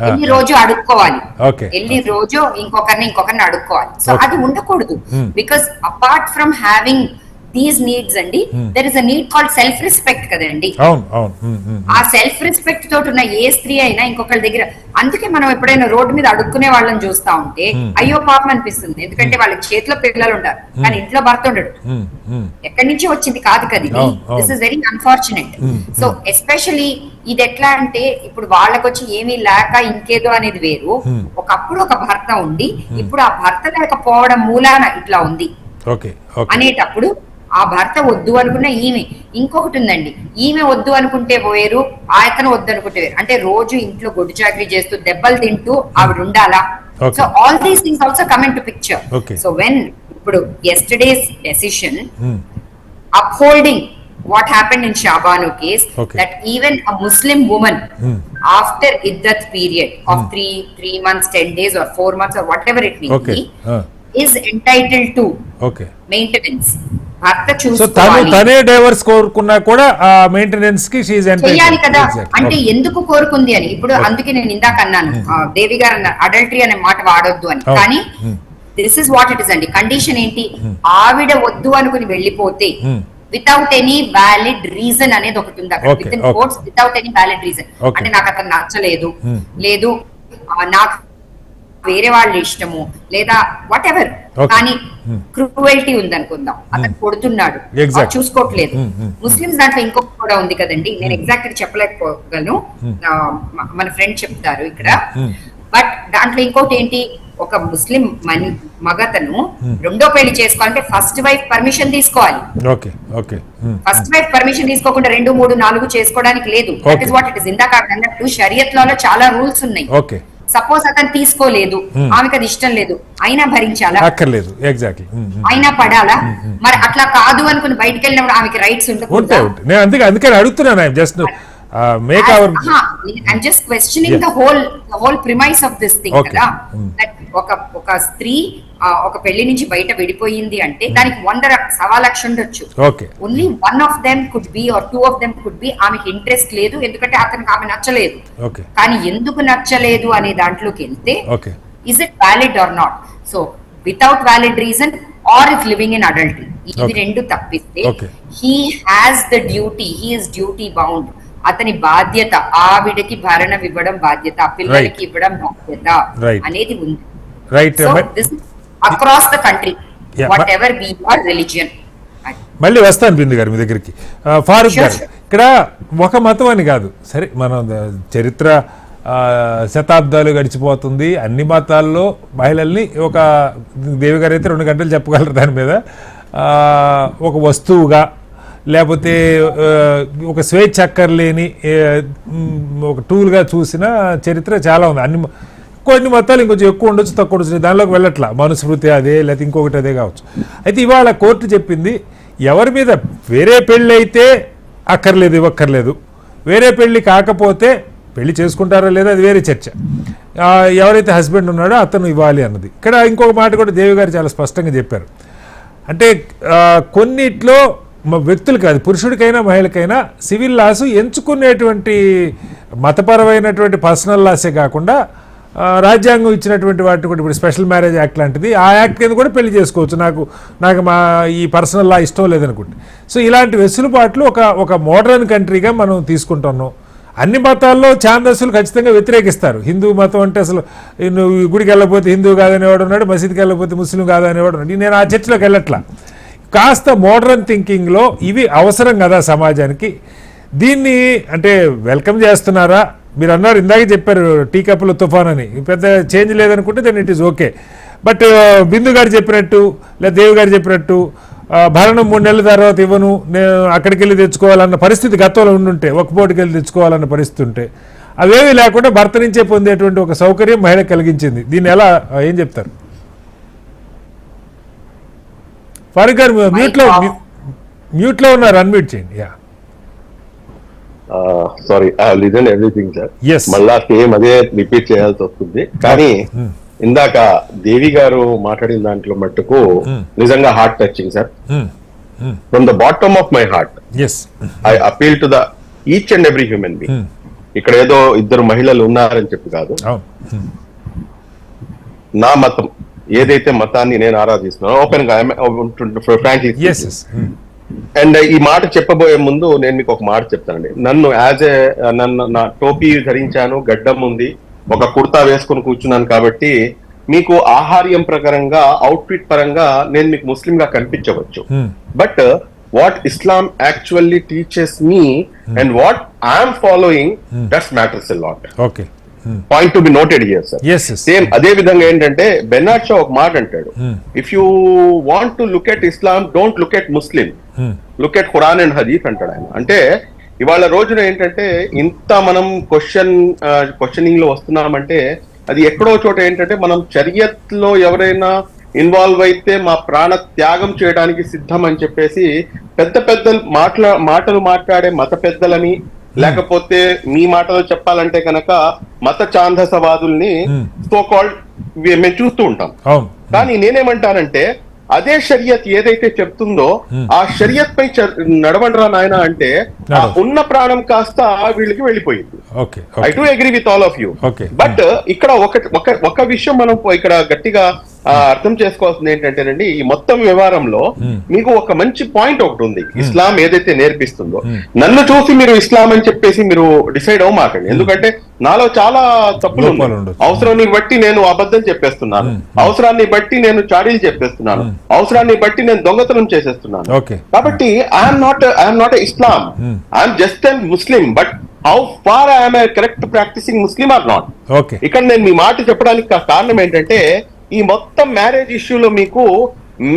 ఎన్ని రోజు అడుక్కోవాలి, Okay. ఎన్ని రోజు ఇంకొకరిని అడుక్కోవాలి. So Okay. అది ఉండకూడదు. Because apart from having these needs అండి, there is a need called self respect కదండి. అవును ఆ సెల్ఫ్ రెస్పెక్ట్ తోటి ఉన్న ఏ స్త్రీ అయినా ఇంకొకరి దగ్గర, అందుకే మనం ఎప్పుడైనా రోడ్డు మీద అడుక్కునే వాళ్ళని చూస్తా ఉంటే అయ్యో పాపం అనిపిస్తుంది. ఎందుకంటే వాళ్ళ చేతిలో పిల్లలు ఉంటారు కానీ ఇంట్లో భర్త ఉండడు. ఎక్కడి నుంచి వచ్చింది కాదు కదా ఇది. This is very unfortunate. So especially ఇది ఎట్లా అంటే ఇప్పుడు వాళ్ళకి వచ్చి ఏమీ లేక ఇంకేదో అనేది వేరు. ఒకప్పుడు ఒక భర్త ఉండి ఇప్పుడు ఆ భర్త లేకపోవడం మూలాన ఇట్లా ఉంది అనేటప్పుడు ఆ భర్త వద్దు అనుకున్న ఈమె, ఇంకొకటి ఉందండి, ఈమె వద్దు అనుకుంటే వేరు, ఆయతను వద్దు అనుకుంటే వేరు. అంటే రోజు ఇంట్లో గొడ్డు చాకరీ చేస్తూ దెబ్బలు తింటూ ఆవిడ ఉండాలా? So all these things also come into picture. So when ఇప్పుడు yesterday's decision upholding what happened in Shabanu case, that even a Muslim woman after iddat period of 3 months 10 days or 4 months or whatever it may be is entitled to maintenance. భర్త చూసుకోవాలి, తనే divorce కోరుకున్నా కూడా ఆ maintenance కి she is entitled చేయాలి కదా. అంటే ఎందుకు కోరుకుంది అని ఇప్పుడు అందుకే నేను ఇందాక అన్నాను, దేవి గారు అన్నారు అడల్టరీ అనే మాట వాడొద్దు అని. కానీ this is what it is అండి. కండిషన్ ఏంటి? ఆవిడ వద్దు అనుకుని వెళ్ళిపోతే వితౌట్ ఎనీ వ్యాలిడ్ రీజన్ అనేది ఒకటి ఉంది అక్కడ, with in courts, without any valid reason. అంటే నాకు అతను నచ్చలేదు, లేదు నాకు వేరే వాళ్ళు ఇష్టము, లేదా వాట్ ఎవర్, కానీ క్రూయల్టీ ఉంది అనుకుందాం, అతను కొడుతున్నాడు, చూసుకోవట్లేదు. ముస్లిమ్స్ దాంట్లో ఇంకొకటి కూడా ఉంది కదండి, నేను ఎగ్జాక్ట్ గా చెప్పలేకపోగలను, మన ఫ్రెండ్ చెప్తారు ఇక్కడ. బట్ దాంట్లో ఇంకోటి ఏంటి, ఒక ముస్లిం మగతను రెండో పెళ్లి చేసుకోవాలంటే ఫస్ట్ వైఫ్ పర్మిషన్ తీసుకోవాలి. ఫస్ట్ వైఫ్ పర్మిషన్ తీసుకోకుండా 2, 3, 4 చేసుకోవడానికి లేదు. That is what it is. ఇందాక అన్నట్టు షరియత్ లో చాలా రూల్స్ ఉన్నాయి. సపోజ్ అతను తీసుకోలేదు, ఆమెకు అది ఇష్టం లేదు, అయినా భరించాలా? అక్కర్లేదు. ఎగ్జాక్ట్లీ. అయినా పడాలా? మరి అట్లా కాదు అనుకుని బయటకు వెళ్ళినప్పుడు ఆమెకి రైట్స్ ఉంటాయి. నేను అందుకని అడుగుతున్నాను, just make our I'm just questioning the whole premise of this thing కదా. that ఒక స్త్రీ ఒక పెళ్లి నుంచి బయట విడిపోయింది అంటే దానికి 100 లక్షలు ఉండొచ్చు. Only 1 of them could be or 2 of them could be ఆమెకి ఇంట్రెస్ట్ లేదు, ఎందుకంటే అతనికి ఆమె నచ్చలేదు. కానీ ఎందుకు నచ్చలేదు అనే దాంట్లోకి వెళ్తే is it valid or not? so without valid reason or is living in adultery, ఇది రెండు తప్పిస్తే he has the duty, he is duty bound. అతని బాధ్యత, ఆవిడకి భరణం ఇవ్వడం బాధ్యత, పిల్లలకి ఇవ్వడం బాధ్యత అనేది ఉంది. Across the country what ever be your religion. మళ్ళీ వస్తాను బిందు గారు మీ దగ్గరికి. ఫారూక్ గారు, ఇక్కడ ఒక మతం అని కాదు, సరే మనం చరిత్ర శతాబ్దాలు గడిచిపోతుంది, అన్ని మతాల్లో మహిళల్ని ఒక దేవి గారు అయితే 2 గంటలు చెప్పగలరు దాని మీద, ఒక వస్తువుగా లేకపోతే ఒక స్వేచ్ఛ అక్కర్లేని ఒక టూల్గా చూసిన చరిత్ర చాలా ఉంది. కొన్ని మతాలు ఇంకొంచెం ఎక్కువ ఉండొచ్చు, తక్కువ ఉండొచ్చు, దానిలోకి వెళ్ళట్లా, మనుస్మృతి అదే లేకపోతే ఇంకొకటి అదే కావచ్చు. అయితే ఇవాళ కోర్టు చెప్పింది ఎవరి మీద వేరే పెళ్ళి అయితే అక్కర్లేదు, ఇవ్వక్కర్లేదు, వేరే పెళ్ళి కాకపోతే పెళ్లి చేసుకుంటారో లేదా అది వేరే చర్చ, ఎవరైతే హస్బెండ్ ఉన్నాడో అతను ఇవ్వాలి అన్నది. ఇక్కడ ఇంకొక మాట కూడా దేవి గారు చాలా స్పష్టంగా చెప్పారు. అంటే కొన్నిట్లో వ్యక్తులు కాదు, పురుషుడికైనా మహిళకైనా సివిల్ లాస్ ఎంచుకునేటువంటి మతపరమైనటువంటి పర్సనల్ లాసే కాకుండా రాజ్యాంగం ఇచ్చినటువంటి వాటిని కూడా, ఇప్పుడు స్పెషల్ మ్యారేజ్ యాక్ట్ లాంటిది, ఆ యాక్ట్ కింద కూడా పెళ్లి చేసుకోవచ్చు, నాకు మా ఈ పర్సనల్ లా ఇష్టం లేదనుకుంటే. సో ఇలాంటి వెసులుబాట్లు ఒక మోడర్న్ కంట్రీగా మనం తీసుకుంటున్నాం. అన్ని మతాల్లో ఛాందస్సులు ఖచ్చితంగా వ్యతిరేకిస్తారు. హిందూ మతం అంటే అసలు నువ్వు గుడికి వెళ్ళకపోతే హిందూ కాదనేవాడు ఉన్నాడు, మసీద్కి వెళ్ళకపోతే ముస్లిం కాదనేవాడు ఉన్నాడు. నేను ఆ చర్చలోకి వెళ్ళట్లా. కాస్త మోడర్న్ థింకింగ్లో ఇవి అవసరం కదా సమాజానికి. దీన్ని అంటే వెల్కమ్ చేస్తున్నారా? మీరు అన్నారు, ఇందాకే చెప్పారు టీ కప్పుల తుఫాన్ అని, పెద్ద చేంజ్ లేదనుకుంటే then it is okay. But Bindu garu చెప్పినట్టు లేదా దేవి గారు చెప్పినట్టు భరణం 3 నెలల తర్వాత ఇవ్వను, నేను అక్కడికి వెళ్ళి తెచ్చుకోవాలన్న పరిస్థితి గతంలో ఉండుంటే, ఒక పోటీకి వెళ్ళి తెచ్చుకోవాలన్న పరిస్థితి ఉంటే, అవేవి లేకుండా భర్త నుంచే పొందేటువంటి ఒక సౌకర్యం మహిళకు కలిగించింది. దీన్ని ఎలా ఏం చెప్తారు? ఫారూక్ గారు మ్యూట్లో ఉన్నారు, అన్మ్యూట్ చేయండి. Sorry I listen everything sir. Yes. మళ్ళా సేమ్ అదే రిపీట్ చేయాల్సి వస్తుంది. కానీ ఇందాక దేవి గారు మాట్లాడిన దాంట్లో మట్టుకు నిజంగా heart touching sir. From the bottom of my heart as I appeal to the each and every human being. ఇక్కడ ఏదో ఇద్దరు మహిళలు ఉన్నారని చెప్పి కాదు, నా మతం ఏదైతే మతాన్ని నేను ఆరాధిస్తున్నానో ఓపెన్ గా ఫ్రాంక్లీ అండ్ ఈ మాట చెప్పబోయే ముందు నేను మీకు ఒక మాట చెప్తానండి. నన్ను నన్ను నా టోపీ ధరించాను, గడ్డం ఉంది, ఒక కుర్తా వేసుకొని కూర్చున్నాను కాబట్టి మీకు ఆహార్యం ప్రకారంగా అవుట్ఫిట్ పరంగా నేను మీకు ముస్లిం గా కనిపించవచ్చు. But what Islam actually teaches me and what I'm following that's matters a lot. Okay, point to be noted here sir. Same అదే విధంగా ఏంటంటే బెర్నార్డ్ షా ఒక మాట అంటాడు, if you want to look at Islam don't look at Muslim, look at Quran and Hadith అంటాడు ఆయన. అంటే ఇవాళ రోజున ఏంటంటే ఇంత మనం క్వశ్చనింగ్ లో వస్తున్నామంటే అది ఎక్కడో చోట ఏంటంటే మనం షరియత్ లో ఎవరైనా ఇన్వాల్వ్ అయితే మా ప్రాణ త్యాగం చేయడానికి సిద్ధం అని చెప్పేసి పెద్ద పెద్ద మాటలు మాట్లాడే మత పెద్దలని, లేకపోతే మీ మాటలో చెప్పాలంటే కనుక మత ఛాందసవాదుల్ని సో కాల్డ్ మేము చూస్తూ ఉంటాం. కానీ నేనేమంటానంటే అదే షరియత్ ఏదైతే చెప్తుందో ఆ షరియత్ పై నడవండ్రా నాయన అంటే ఆ ఉన్న ప్రాణం కాస్త వీళ్ళకి వెళ్ళిపోయింది. I do agree with all of you. But ఇక్కడ ఒక విషయం మనం ఇక్కడ గట్టిగా అర్థం చేసుకోవాల్సింది ఏంటంటేనండి, ఈ మొత్తం వ్యవహారంలో మీకు ఒక మంచి పాయింట్ ఒకటి ఉంది. ఇస్లాం ఏదైతే నేర్పిస్తుందో నన్ను చూసి మీరు ఇస్లాం అని చెప్పేసి మీరు డిసైడ్ అవ్వమాకండి. ఎందుకంటే నాలో చాలా తప్పులు ఉన్నాయి. అవసరాన్ని బట్టి నేను అబద్ధం చెప్పేస్తున్నాను, అవసరాన్ని బట్టి నేను చాడీలు చెప్పేస్తున్నాను, అవసరాన్ని బట్టి నేను దొంగతనం చేసేస్తున్నాను. కాబట్టి ఐఎమ్ నాట్ ఇస్లాం, ఐఎమ్ జస్ట్ ఎ ముస్లిం. But how far I'm a correct practising ముస్లిం ఆర్ నాట్? ఇక్కడ నేను మీ మాట చెప్పడానికి కారణం ఏంటంటే ఈ మొత్తం మ్యారేజ్ ఇష్యూలో మీకు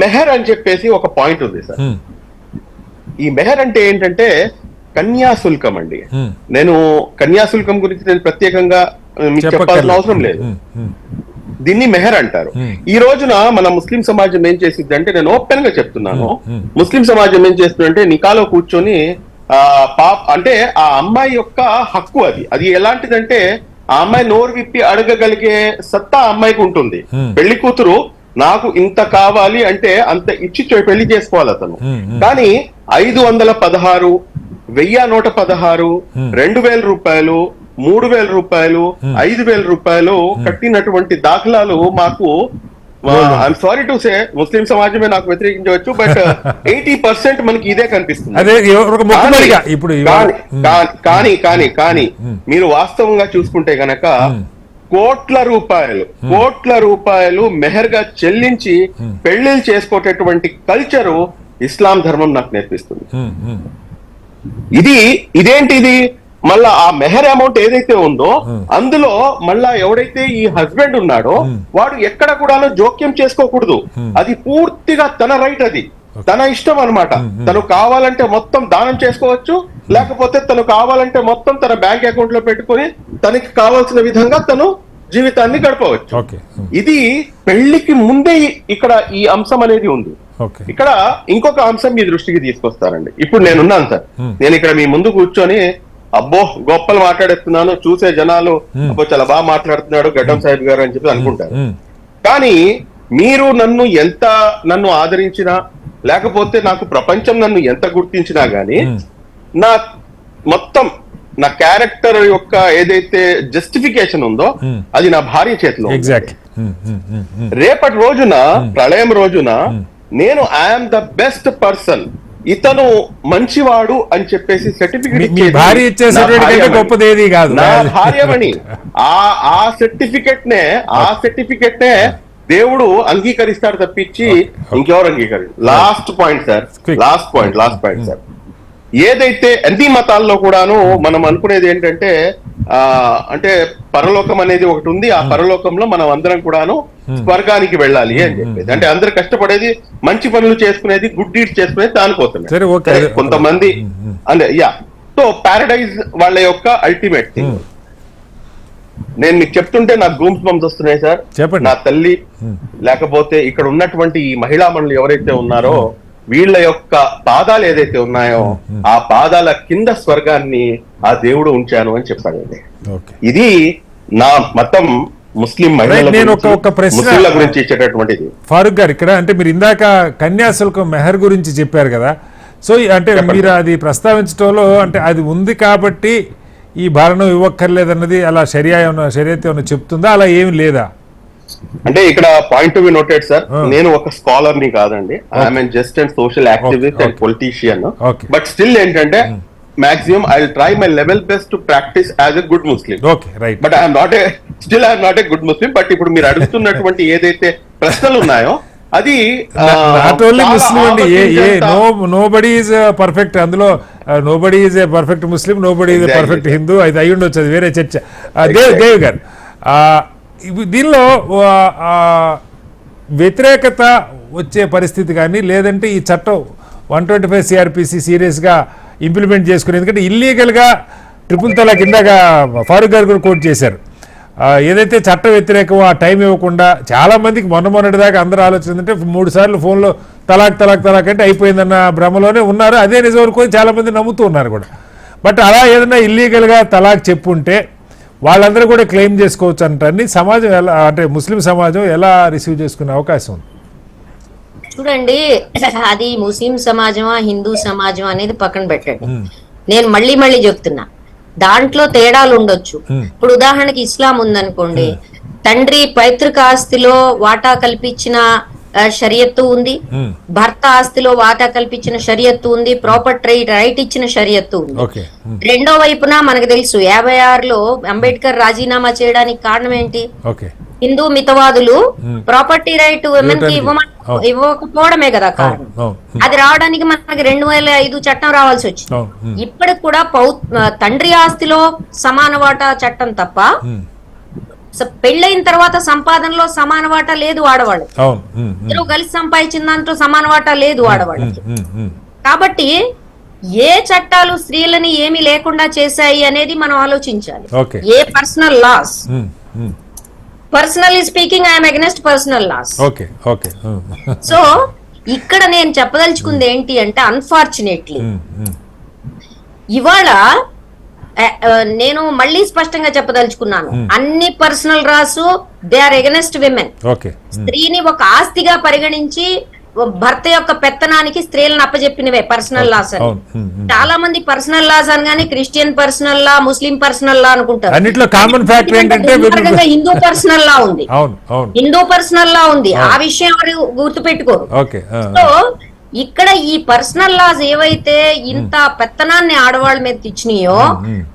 మెహర్ అని చెప్పేసి ఒక పాయింట్ ఉంది సార్. ఈ మెహర్ అంటే ఏంటంటే కన్యాశుల్కం అండి. నేను కన్యాశుల్కం గురించి నేను ప్రత్యేకంగా మీకు చెప్పాల్సిన అవసరం లేదు. దీన్ని మెహర్ అంటారు. ఈ రోజున మన ముస్లిం సమాజం ఏం చేసింది అంటే, నేను ఓపెన్ గా చెప్తున్నాను, ముస్లిం సమాజం ఏం చేస్తుందంటే నికాలో కూర్చొని అంటే ఆ అమ్మాయి యొక్క హక్కు అది ఎలాంటిదంటే ఆ అమ్మాయి నోరు విప్పి అడగగలిగే సత్తా అమ్మాయికి ఉంటుంది. పెళ్లి కూతురు నాకు ఇంత కావాలి అంటే అంత ఇచ్చి పెళ్లి చేసుకోవాలి అతను. కానీ 516, 1116, 2000 రూపాయలు, 3000 రూపాయలు, 5000 రూపాయలు కట్టినటువంటి దాఖలాలు మాకు, ఐఎమ్ సారీ టు సే ముస్లిం సమాజమే నాకు వ్యతిరేకించవచ్చు, బట్ 80% మనకి ఇదే కనిపిస్తుంది. కానీ మీరు వాస్తవంగా చూసుకుంటే గనక కోట్ల రూపాయలు మెహర్ గా చెల్లించి పెళ్లిళ్ళు చేసుకోటటువంటి కల్చరు ఇస్లాం ధర్మం నాకు నేర్పిస్తుంది. ఇదేంటిది మళ్ళా ఆ మెహర్ అమౌంట్ ఏదైతే ఉందో అందులో మళ్ళా ఎవడైతే ఈ హస్బెండ్ ఉన్నాడో వాడు ఎక్కడ కూడా జోక్యం చేసుకోకూడదు. అది పూర్తిగా తన రైట్, అది తన ఇష్టం అన్నమాట. తను కావాలంటే మొత్తం దానం చేసుకోవచ్చు, లేకపోతే తను కావాలంటే మొత్తం తన బ్యాంక్ అకౌంట్ లో పెట్టుకుని తనకి కావాల్సిన విధంగా తను జీవితాన్ని గడపవచ్చు. ఇది పెళ్లికి ముందే ఇక్కడ ఈ అంశం అనేది ఉంది. ఇక్కడ ఇంకొక అంశం మీ దృష్టికి తీసుకొస్తారండి. ఇప్పుడు నేనున్నాను సార్, నేను ఇక్కడ మీ ముందు కూర్చొని అబ్బో గొప్పలు మాట్లాడేస్తున్నాను, చూసే జనాలు అబ్బో చాలా బాగా మాట్లాడుతున్నాడు గడ్డం సాహిబ్ గారు అని చెప్పి అనుకుంటారు. కానీ మీరు నన్ను ఆదరించినా, లేకపోతే నాకు ప్రపంచం నన్ను ఎంత గుర్తించినా గానీ నా మొత్తం నా క్యారెక్టర్ యొక్క ఏదైతే జస్టిఫికేషన్ ఉందో అది నా భార్య చేతిలో. రేపటి రోజున ప్రళయం రోజున నేను ఐఎమ్ ద బెస్ట్ పర్సన్, ఇతను మంచివాడు అని చెప్పేసి సర్టిఫికెట్ నా భార్యమని ఆ సర్టిఫికెట్ నే దేవుడు అంగీకరిస్తాడు తప్పించి ఇంకెవరు అంగీకరిస్తారు? లాస్ట్ పాయింట్ సార్, ఏదైతే అన్ని మతాల్లో కూడాను మనం అనుకునేది ఏంటంటే అంటే పరలోకం అనేది ఒకటి ఉంది. ఆ పరలోకంలో మనం అందరం కూడాను స్వర్గానికి వెళ్ళాలి అని చెప్పేది. అంటే అందరు కష్టపడేది మంచి పనులు చేసుకునేది, గుడ్ డీడ్స్ చేసుకునేది దానికోసమే. కొంతమంది అంటే సో పారడైజ్ వాళ్ళ యొక్క అల్టిమేట్ థింగ్. నేను మీకు చెప్తుంటే నాకు గూమ్స్ బంప్స్ వస్తున్నాయి సార్. నా తల్లి లేకపోతే ఇక్కడ ఉన్నటువంటి ఈ మహిళా మనులు ఎవరైతే ఉన్నారో వీళ్ళ యొక్క పాదాలు ఏదైతే ఉన్నాయో ఆ పాదాల కింద స్వర్గాన్ని ఆ దేవుడు ఉంచాను అని చెప్పాడండి. ఓకే, ఇది నా మతం ముస్లిం మహిళల నేను గురించి, ఒక ప్రశ్న ముస్లింల గురించి ఇచ్చేటటువంటిది. ఫారూక్ గారు, ఇక్కడ అంటే మీరు ఇందాక కన్యాశుల్కం మెహర్ గురించి చెప్పారు కదా, సో అంటే మీరు అది ప్రస్తావించడంలో అంటే అది ఉంది కాబట్టి ఈ భరణం ఇవ్వక్కర్లేదన్నది అలా షరియత్ ఏమైనా చెప్తుందా, అలా ఏమి లేదా? అంటే ఇక్కడ point to be noted sir, నేను ఒక స్కాలర్ ని కాదండి, I'm just and social activist and politician. But still ఏంటంటే maximum I'll try my level best to practice as a good Muslim. Okay, right. But I'm not a good Muslim. But ఇప్పుడు మీరు అడుగుతున్నటువంటి ఏదైతే ప్రశ్నలు ఉన్నాయో అది నాట్ ఓన్లీ ముస్లిం అండి, nobody is perfect, అందులో nobody is a perfect Muslim, nobody is a perfect Hindu, అది అయి ఉండొచ్చు, అది వేరే చర్చ. దేవ్ గారు, దీనిలో వ్యతిరేకత వచ్చే పరిస్థితి కానీ లేదంటే ఈ చట్టం 125 సిఆర్పిసి సీరియస్గా ఇంప్లిమెంట్ చేసుకుని, ఎందుకంటే ఇల్లీగల్గా ట్రిపుల్ తలాక్ ఇందాక ఫారూక్ గారు కూడా కోట్ చేశారు, ఏదైతే చట్ట వ్యతిరేకమో ఆ టైం ఇవ్వకుండా చాలామందికి మొన్నటి దాకా అందరూ ఆలోచన ఏంటంటే 3 సార్లు ఫోన్లో తలాక్ అంటే అయిపోయిందన్న భ్రమలోనే ఉన్నారు. అదే నిజం అనుకొని చాలామంది నమ్ముతూ ఉన్నారు కూడా. బట్ అలా ఏదైనా ఇల్లీగల్గా తలాక్ చెప్పుంటే వాళ్ళందరూ కూడా క్లెయిమ్ చేసుకోవచ్చు అంటారని సమాజం ఎలా, అంటే ముస్లిం సమాజం ఎలా రిసీవ్ చేసుకునే అవకాశం ఉంది? చూడండి, అది ముస్లిం సమాజమా హిందూ సమాజం అనేది పక్కన పెట్టండి, నేను మళ్ళీ చెప్తున్నా, దాంట్లో తేడాలు ఉండొచ్చు. ఇప్పుడు ఉదాహరణకి ఇస్లాం ఉందనుకోండి, తండ్రి పైతృక ఆస్తిలో వాటా కల్పించిన షరియత్తు ఉంది, భర్త ఆస్తిలో వాటా కల్పించిన షరియత్తు ఉంది, ప్రాపర్టీ రైట్ ఇచ్చిన షరియత్తు ఉంది. రెండో వైపున మనకు తెలుసు 56లో అంబేద్కర్ రాజీనామా చేయడానికి కారణం ఏంటి? హిందూ మితవాదులు ప్రాపర్టీ రైట్ ఉమెన్ కి ఇవ్వకపోవడమే కదా కారణం. అది రావడానికి మనకి 2005 చట్టం రావాల్సి వచ్చింది. ఇప్పటికి కూడా తండ్రి ఆస్తిలో సమాన వాటా చట్టం తప్ప పెళ్ళైన తర్వాత సంపాదనలో సమాన వాటా లేదు ఆడవాళ్ళు, ఇద్దరు కలిసి సంపాదించిన దాంట్లో సమాన వాటా లేదు ఆడవాళ్ళకి. కాబట్టి ఏ చట్టాలు స్త్రీలని ఏమీ లేకుండా చేశాయి అనేది మనం ఆలోచించాలి. A personal laws, personally speaking I'm against personal laws. సో ఇక్కడ నేను చెప్పదలుచుకుంది ఏంటి అంటే, అన్ఫార్చునేట్లీ ఇవాళ నేను మళ్ళీ స్పష్టంగా చెప్పదలుచుకున్నాను, అన్ని పర్సనల్ రాసు దే ఆర్ ఎగనెస్ట్ విమెన్. స్త్రీని ఒక ఆస్తిగా పరిగణించి భర్త యొక్క పెత్తనానికి స్త్రీలను అప్పచెప్పినవే పర్సనల్ లాస్ అని. చాలా మంది పర్సనల్ లాస్ అనగానే క్రిస్టియన్ పర్సనల్ లా, ముస్లిం పర్సనల్ లా అనుకుంటారు. హిందూ పర్సనల్ లా ఉంది, హిందూ పర్సనల్ లా ఉంది, ఆ విషయం ఎవరు గుర్తు పెట్టుకోరు. సో ఇక్కడ ఈ పర్సనల్ లాస్ ఏవైతే ఇంత పెత్తనాన్ని ఆడవాళ్ళ మీద తెచ్చినాయో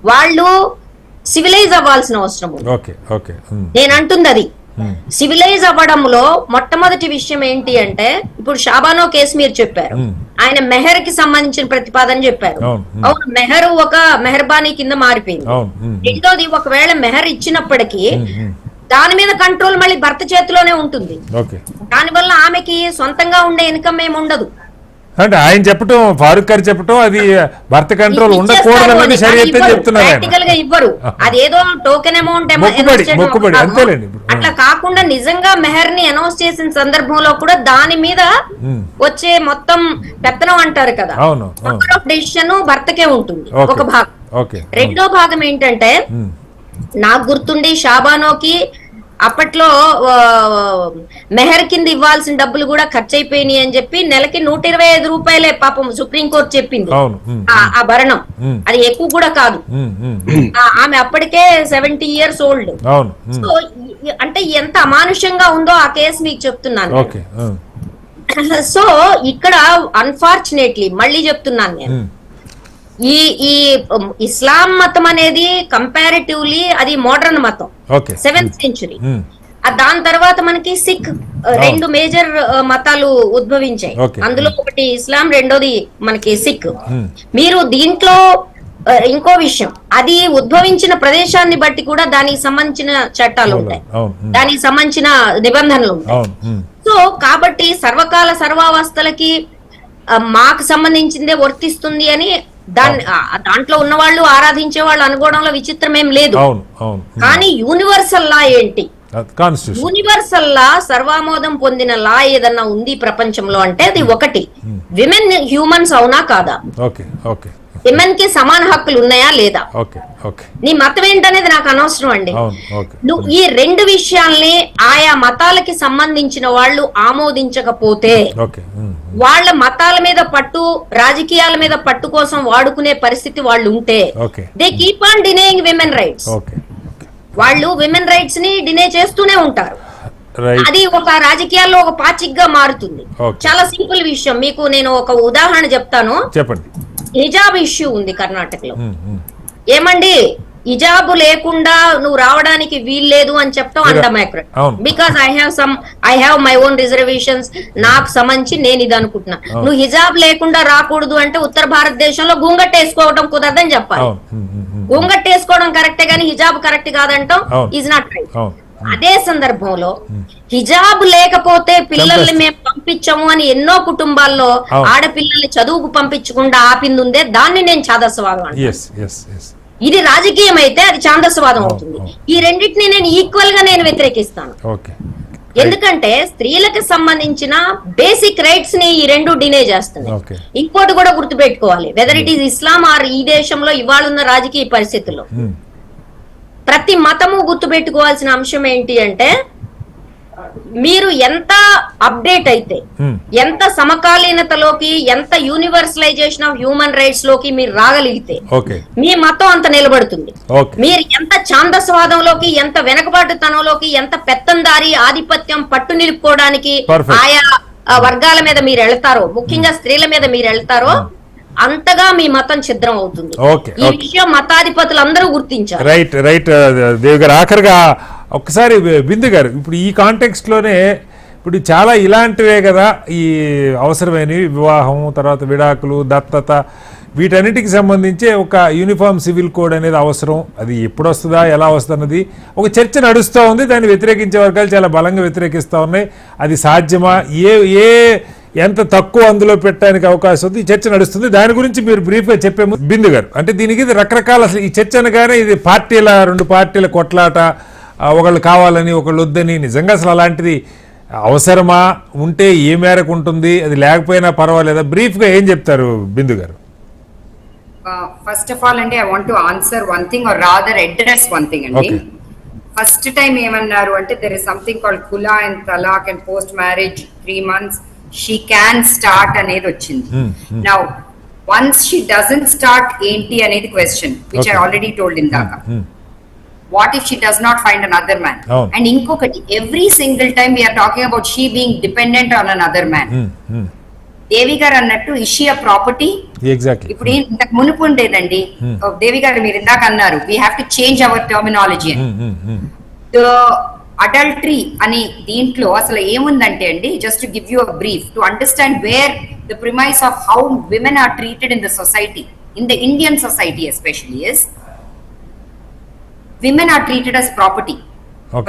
వాళ్ళు సివిలైజ్ అవ్వాల్సిన అవసరం ఉంది. నేను అంటుంది అది సివిలైజ్ అవ్వడంలో మొట్టమొదటి విషయం ఏంటి అంటే, ఇప్పుడు షాబానో కేసు మీరు చెప్పారు, ఆయన మెహర్ కి సంబంధించిన ప్రతిపాదన చెప్పారు. అవును, మెహర్ ఒక మెహర్బానీ కింద మారిపోయింది. రెండోది, ఒకవేళ మెహర్ ఇచ్చినప్పటికీ దాని మీద కంట్రోల్ మళ్ళీ భర్త చేతిలోనే ఉంటుంది. దానివల్ల ఆమెకి సొంతంగా ఉండే ఇన్కమ్ ఏమి ఉండదు. అంటే ఆయన చెప్పటం, ఫారూక్ గారు చెప్పటం, అది భర్త కంట్రోల్ ఉండకూడదని షరియత్ చెప్తున్నారు. ప్రాక్టికల్ గా ఇవ్వరు, అదేదో టోకెన్ అమౌంట్ అంతేలేండి. అట్లా కాకుండా నిజంగా మెహర్ ని అనౌన్స్ చేసిన సందర్భంలో కూడా దాని మీద వచ్చే మొత్తం పెత్తనం అంటారు కదా, పవర్ ఆఫ్ డెసిషన్ భర్తకే ఉంటుంది ఒక భాగం. రెండో భాగం ఏంటంటే, నాకు గుర్తుండి షాబానోకి అప్పట్లో మెహర్ కింద ఇవ్వాల్సిన డబ్బులు కూడా ఖర్చు అయిపోయినాయి అని చెప్పి నెలకి 125 రూపాయలే పాపం సుప్రీంకోర్టు చెప్పింది ఆ భరణం. అది ఎక్కువ కూడా కాదు. ఆమె అప్పటికే 70 years ఓల్డ్. సో అంటే ఎంత అమానుషంగా ఉందో ఆ కేసు మీకు చెప్తున్నాను. సో ఇక్కడ అన్ఫార్చునేట్లీ మళ్ళీ చెప్తున్నాను నేను, ఈ ఇస్లాం మతం అనేది కంపారిటివ్లీ అది మోడర్న్ మతం, 7th century. దాని తర్వాత మనకి సిక్, 2 మేజర్ మతాలు ఉద్భవించాయి. అందులో ఒకటి ఇస్లాం, రెండోది మనకి సిక్. మీరు దీంట్లో ఇంకో విషయం, అది ఉద్భవించిన ప్రదేశాన్ని బట్టి కూడా దానికి సంబంధించిన చట్టాలు ఉంటాయి, దానికి సంబంధించిన నిబంధనలు ఉంటాయి. సో కాబట్టి సర్వకాల సర్వావస్థలకి మాకు సంబంధించిందే వర్తిస్తుంది అని దాంట్లో ఉన్న వాళ్ళు ఆరాధించే వాళ్ళు అనుకోవడంలో విచిత్రం ఏం లేదు. కానీ యూనివర్సల్ లా ఏంటి, కాన్స్టిట్యూషన్ యూనివర్సల్ లా సర్వామోదం పొందిన లా ఏదన్నా ఉంది ప్రపంచంలో అంటే అది ఒకటి, విమెన్ హ్యూమన్స్ అవునా కాదా, ఓకే ఓకే విమెన్ కి సమాన హక్కులు ఉన్నాయా లేదా, ఓకే ఓకే నీ మతం ఏంటనేది నాకు అనవసరం అండి. అవును ఓకే నువ్వు ఈ రెండు విషయాల్ని ఆయా మతాలకి సంబంధించిన వాళ్ళు ఆమోదించకపోతే ఓకే వాళ్ళ మతాల మీద పట్టు, రాజకీయాల మీద పట్టు కోసం వాడుకునే పరిస్థితి వాళ్ళు ఉంటే okay they keep on denying women rights. Okay వాళ్ళు విమెన్ రైట్స్ ని డినే చేస్తూనే ఉంటారు. రైట్ అది ఒక రాజకీయాల్లో ఒక పాచిక్ గా మారుతుంది. Okay. చాలా సింపుల్ విషయం, మీకు నేను ఒక ఉదాహరణ చెప్తాను. చెప్పండి. హిజాబ్ ఇష్యూ ఉంది కర్ణాటకలో. మ్మ్. ఏమండి హిజాబు లేకుండా నువ్వు రావడానికి వీల్లేదు అని చెప్తాం అండమాక్రెట్, అవును. Because I have my own reservations, నాకు సంబంధించి నేను ఇది అనుకుంటున్నా. నువ్వు హిజాబ్ లేకుండా రాకూడదు అంటే ఉత్తర భారతదేశంలో గుంగట్టేసుకోవడం కుదరదని చెప్పాలి. అవును. గుంగట్టేసుకోవడం కరెక్టే కానీ హిజాబ్ కరెక్ట్ కాదంటాం అవును. Is not right. అవును. అదే సందర్భంలో హిజాబ్ లేకపోతే పిల్లల్ని మేము పంపించము అని ఎన్నో కుటుంబాల్లో అవును. ఆడపిల్లల్ని చదువుకు పంపించకుండా ఆపిందుందే, దాన్ని నేను ఛాదస్వాదం అంటాను. ఎస్ ఎస్ ఎస్ ఇది రాజకీయం అయితే అది ఛాందస్వాదం అవుతుంది. ఈ రెండింటిని నేను ఈక్వల్ గా నేను వ్యతిరేకిస్తాను. ఓకే ఎందుకంటే స్త్రీలకు సంబంధించిన బేసిక్ రైట్స్ ని ఈ రెండు డినే చేస్తున్నాయి. ఓకే ఇంకోటి కూడా గుర్తుపెట్టుకోవాలి, వెదర్ ఇట్ ఈస్ ఇస్లాం ఆర్ ఈ దేశంలో ఇవాళ ఉన్న రాజకీయ పరిస్థితుల్లో ప్రతి మతము గుర్తుపెట్టుకోవాల్సిన అంశం ఏంటి అంటే, మీరు ఎంత అప్డేట్ అయితే, ఎంత సమకాలీనతలోకి, ఎంత యూనివర్సలైజేషన్ ఆఫ్ హ్యూమన్ రైట్స్ లోకి మీరు రాగలిగితే ఓకే మీ మతం అంత నిలబడుతుంది. ఓకే మీరు ఎంత ఛాందస్వాదంలోకి, ఎంత వెనకబాటుతనంలోకి, ఎంత పెత్తందారి ఆధిపత్యం పట్టు నిలుపుకోవడానికి Perfect. ఆయా వర్గాల మీద మీరు వెళ్తారో, ముఖ్యంగా స్త్రీల మీద మీరు వెళ్తారో అంతగా మీ మతం ఛిద్రం అవుతుంది. ఓకే ఈ విషయం మతాధిపతులు అందరూ గుర్తించారు. రైట్ రైట్ దేవి గారు, ఆఖరిగా ఒక్కసారి బిందు గారు, ఇప్పుడు ఈ కాంటెక్స్ట్ లోనే ఇప్పుడు చాలా ఇలాంటివే కదా ఈ అవసరమైనవి, వివాహం, తర్వాత విడాకులు, దత్తత, వీటన్నిటికి సంబంధించి ఒక యూనిఫామ్ సివిల్ కోడ్ అనేది అవసరం. అది ఎప్పుడు వస్తుందా, ఎలా వస్తుంది అన్నది ఒక చర్చ నడుస్తూ ఉంది. దాన్ని వ్యతిరేకించే వర్గాలు చాలా బలంగా వ్యతిరేకిస్తూ ఉన్నాయి. అది సాధ్యమా, ఎంత తక్కువ అందులో పెట్టడానికి అవకాశం ఉంది, ఈ చర్చ నడుస్తుంది. దాని గురించి మీరు బ్రీఫ్గా చెప్పే ముందు బిందు గారు, అంటే దీనికి ఇది రకరకాల, అసలు ఈ చర్చ అనగానే ఇది రెండు పార్టీల కొట్లాట, ఒకళ్ళు కావాలని ఒకళ్ళు వద్దని, నిజంగా అసలు అలాంటిది అవసరమా, ఉంటే ఏ మేరకు ఉంటుంది, అది లేకపోయినా పర్వాలేదా, బ్రీఫ్గా ఏం చెప్తారు Bindu garu? First of all అండి, I want to answer one thing or rather address one thing అండి. Okay. ఫస్ట్ టైం ఏమన్నారు అంటే, దెర్ ఇస్ సంథింగ్ కాల్డ్ ఖులా అండ్ తలాక్ and post marriage 3 months she can start అనేది వచ్చింది. Now once she doesn't start ఏంటి అనేది question, which I already told in దాకా. What if she does not find another man? And ఇంకొకటి, every single time we are talking about she being dependent on another man. Devi garu అన్నట్టు is she a property? Exactly. ఇప్పుడు ఇంతకు మునుపు ఉండేదండి, దేవి గారు మీరు ఇందాక అన్నారు we have to change our terminology. Adultery అని దీంట్లో అసలు ఏముందంటే అండి, just to give you a brief to understand where the premise of how women are treated in the society, in the Indian society especially, is women are treated as property.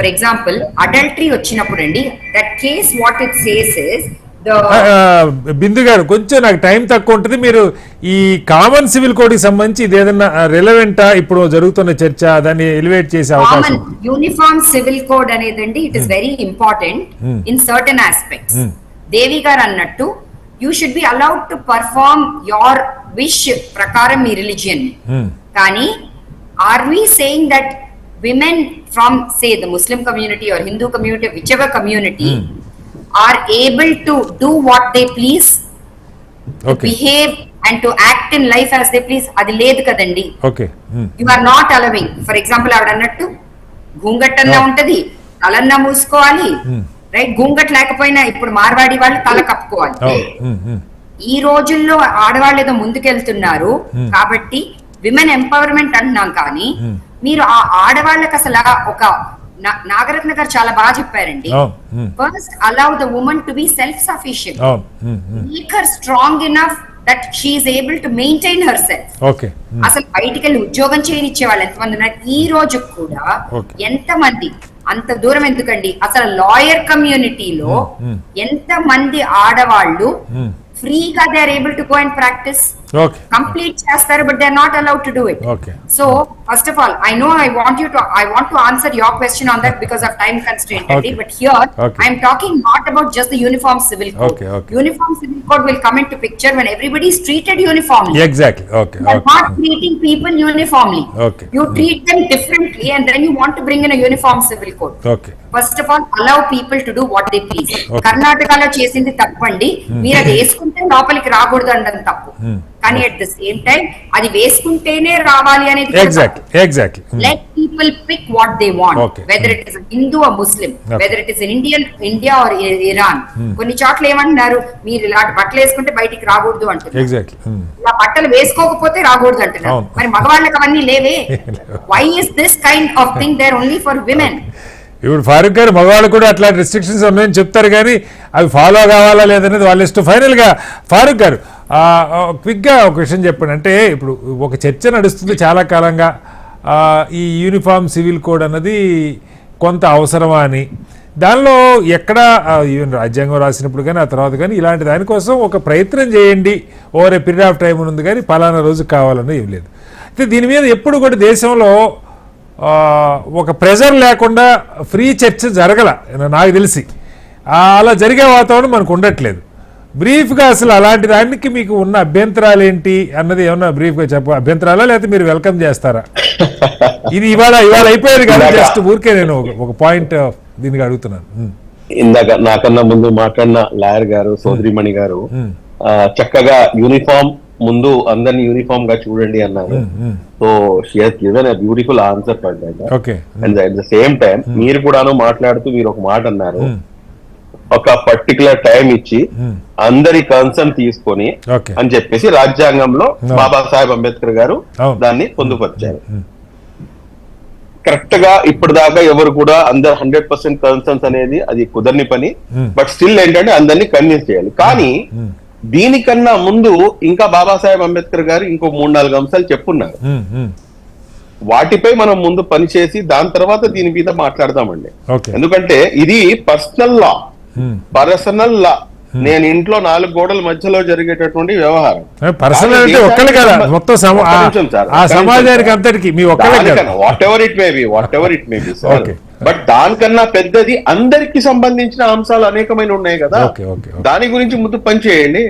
For example adultery వచ్చినప్పుడు అండి, that case what it says is Bindu garu, కొంచెం నాకు time తక్కువ ఉంటుంది. మీరు ఈ common civil code కి సంబంధించి ఇది ఏదైనా రెలవెంటా, ఇప్పుడు జరుగుతున్న చర్చ, దాన్ని ఎలివేట్ చేసే అవకాశం? యూనిఫామ్ సివిల్ కోడ్ అనేదండి, it is very important in certain aspects. Devi garu అన్నట్టు you should be allowed to perform your wish ప్రకారం మీ రిలీజియన్. కానీ are we saying that women from say the Muslim community or Hindu community, whichever community, are able to do what they please, to behave and to act in life as they please? అది లేదు కదండి. Okay, you are not allowing. for example ఆవిడ అన్నట్టు గుంగట్టన్నా ఉంటది, తలన్నా మూసుకోవాలి, right? గుంగట్ లేకపోయినా ఇప్పుడు మార్వాడి వాళ్ళు తల కప్పుకోవాలి. ఈ రోజుల్లో ఆడవాళ్ళు ఏదో ముందుకెళ్తున్నారు కాబట్టి విమెన్ ఎంపవర్మెంట్ అంటున్నాం, కానీ మీరు ఆ ఆడవాళ్ళకి అసలు ఒక నాగరత్న గారు చాలా బాగా చెప్పారండి. First allow the women to be self sufficient, make her strong enough that she is able to maintain her self. అసలు బయటికి వెళ్ళి ఉద్యోగం చేయనిచ్చే వాళ్ళు ఎంతమంది ఉన్నారు ఈ రోజు కూడా? ఎంతమంది? అంత దూరం ఎందుకండి, అసలు లాయర్ కమ్యూనిటీలో ఎంత మంది ఆడవాళ్ళు ఫ్రీగా they are able to go and practise, complete చేస్తారు, but they are not allowed to do it. So First of all, I know I want to answer your question on that because of time constraint. Okay. But here, Okay. I'm talking not about just the uniform civil code. Okay, okay. Uniform civil code will come into picture when everybody is treated uniformly. Exactly okay You are not treating people uniformly. Okay. You treat them differently, and then you want to bring in a uniform civil code. Okay first of all allow people to do what they please. Okay. కర్ణాటకలో చేసింది తప్పండి, మీరు అది వేసుకుంటే లోపలికి రాకూడదు అనడం తప్పు. కానీ అట్ ద సేమ్ టైం అది వేసుకుంటేనే రావాలి అనేది exactly let people pick what they want, Okay. Whether it is Hindu or ముస్లిం, Okay. Whether it is India or Iran. కొన్ని చోట్ల ఏమంటున్నారు, మీరు ఇలాంటి బట్టలు వేసుకుంటే బయటికి రాకూడదు అంటున్నారు, ఎగ్జాక్ట్లీ ఇలా బట్టలు వేసుకోకపోతే రాకూడదు అంటున్నారు. అవును. మరి మగవాళ్ళకి అవన్నీ లేవే. Why is this kind of thing there only for women? ఇప్పుడు ఫారూక్ గారు మగవాళ్ళు కూడా అట్లాంటి రిస్ట్రిక్షన్స్ ఉన్నాయని చెప్తారు కానీ అవి ఫాలో కావాలా లేదనేది వాళ్ళ ఇష్టం. ఫైనల్గా ఫారూక్ గారు క్విక్గా ఒక విషయం చెప్పండి. అంటే ఇప్పుడు ఒక చర్చ నడుస్తుంది చాలా కాలంగా, ఈ యూనిఫామ్ సివిల్ కోడ్ అన్నది కొంత అవసరమా అని. దానిలో ఎక్కడ ఈవెన్ రాజ్యాంగం రాసినప్పుడు కానీ ఆ తర్వాత కానీ ఇలాంటి దానికోసం ఒక ప్రయత్నం చేయండి over a period of time ఉంది, కానీ పలానా రోజు కావాలని ఏం లేదు. అయితే దీని మీద ఎప్పుడు కూడా దేశంలో ఒక ప్రెజర్ లేకుండా ఫ్రీ చర్చ జరగల నాకు తెలిసి. అలా జరిగే వాతావరణం మనకు ఉండట్లేదు. బ్రీఫ్గా అసలు అలాంటి దానికి మీకు ఉన్న అభ్యంతరాలు ఏంటి అన్నది ఏమన్నా బ్రీఫ్గా అభ్యంతరాలా లేకపోతే మీరు వెల్కమ్ చేస్తారా? ఇది ఇవాళ అయిపోయేది కదా, జస్ట్ ఊరికే నేను ఒక పాయింట్ దీనికి అడుగుతున్నాను. ఇందాక నాకన్నా ముందు మాట్లాడిన లాయర్ గారు సోదరిమణి గారు చక్కగా యూనిఫామ్ ముందు అందరిని యూనిఫామ్ గా చూడండి అన్నారు. So she has given a beautiful answer for that. Okay. And at the same time మీరు కూడాను మాట్లాడుతూ మీరు ఒక మాట అన్నారు, ఒక పర్టికులర్ టైం ఇచ్చి అందరి కన్సర్న్ తీసుకొని Okay. అని చెప్పేసి రాజ్యాంగంలో బాబాసాహెబ్ అంబేద్కర్ గారు దాన్ని పొందుపరిచారు. కరెక్ట్ గా ఇప్పుడు దాకా ఎవరు కూడా అందరు 100% కన్సర్న్స్ అనేది అది కుదరని పని. బట్ స్టిల్ ఏంటంటే అందరినీ కన్విన్స్ చేయాలి. కానీ దీనికన్నా ముందు ఇంకా బాబాసాహెబ్ అంబేద్కర్ గారు ఇంకో 3-4 అంశాలు చెప్పున్నారు. వాటిపై మనం ముందు పనిచేసి దాని తర్వాత దీని మీద మాట్లాడదామండి. Okay. ఎందుకంటే ఇది పర్సనల్ లా. నేను ఇంట్లో 4 గోడల మధ్యలో జరిగేటటువంటి వ్యవహారం. పర్సనల్ అంటే ఒక్కళ్ళు కదా, మొత్తం ఆ సమాజానికి అంతటికి మీ ఒక్కళ్ళే. What ever it may B sir. But దానికన్నా పెద్దది అందరికి సంబంధించిన అంశాలు అనేకమైన ఉన్నాయి కదా, దాని గురించి ముందు పని చేయండి.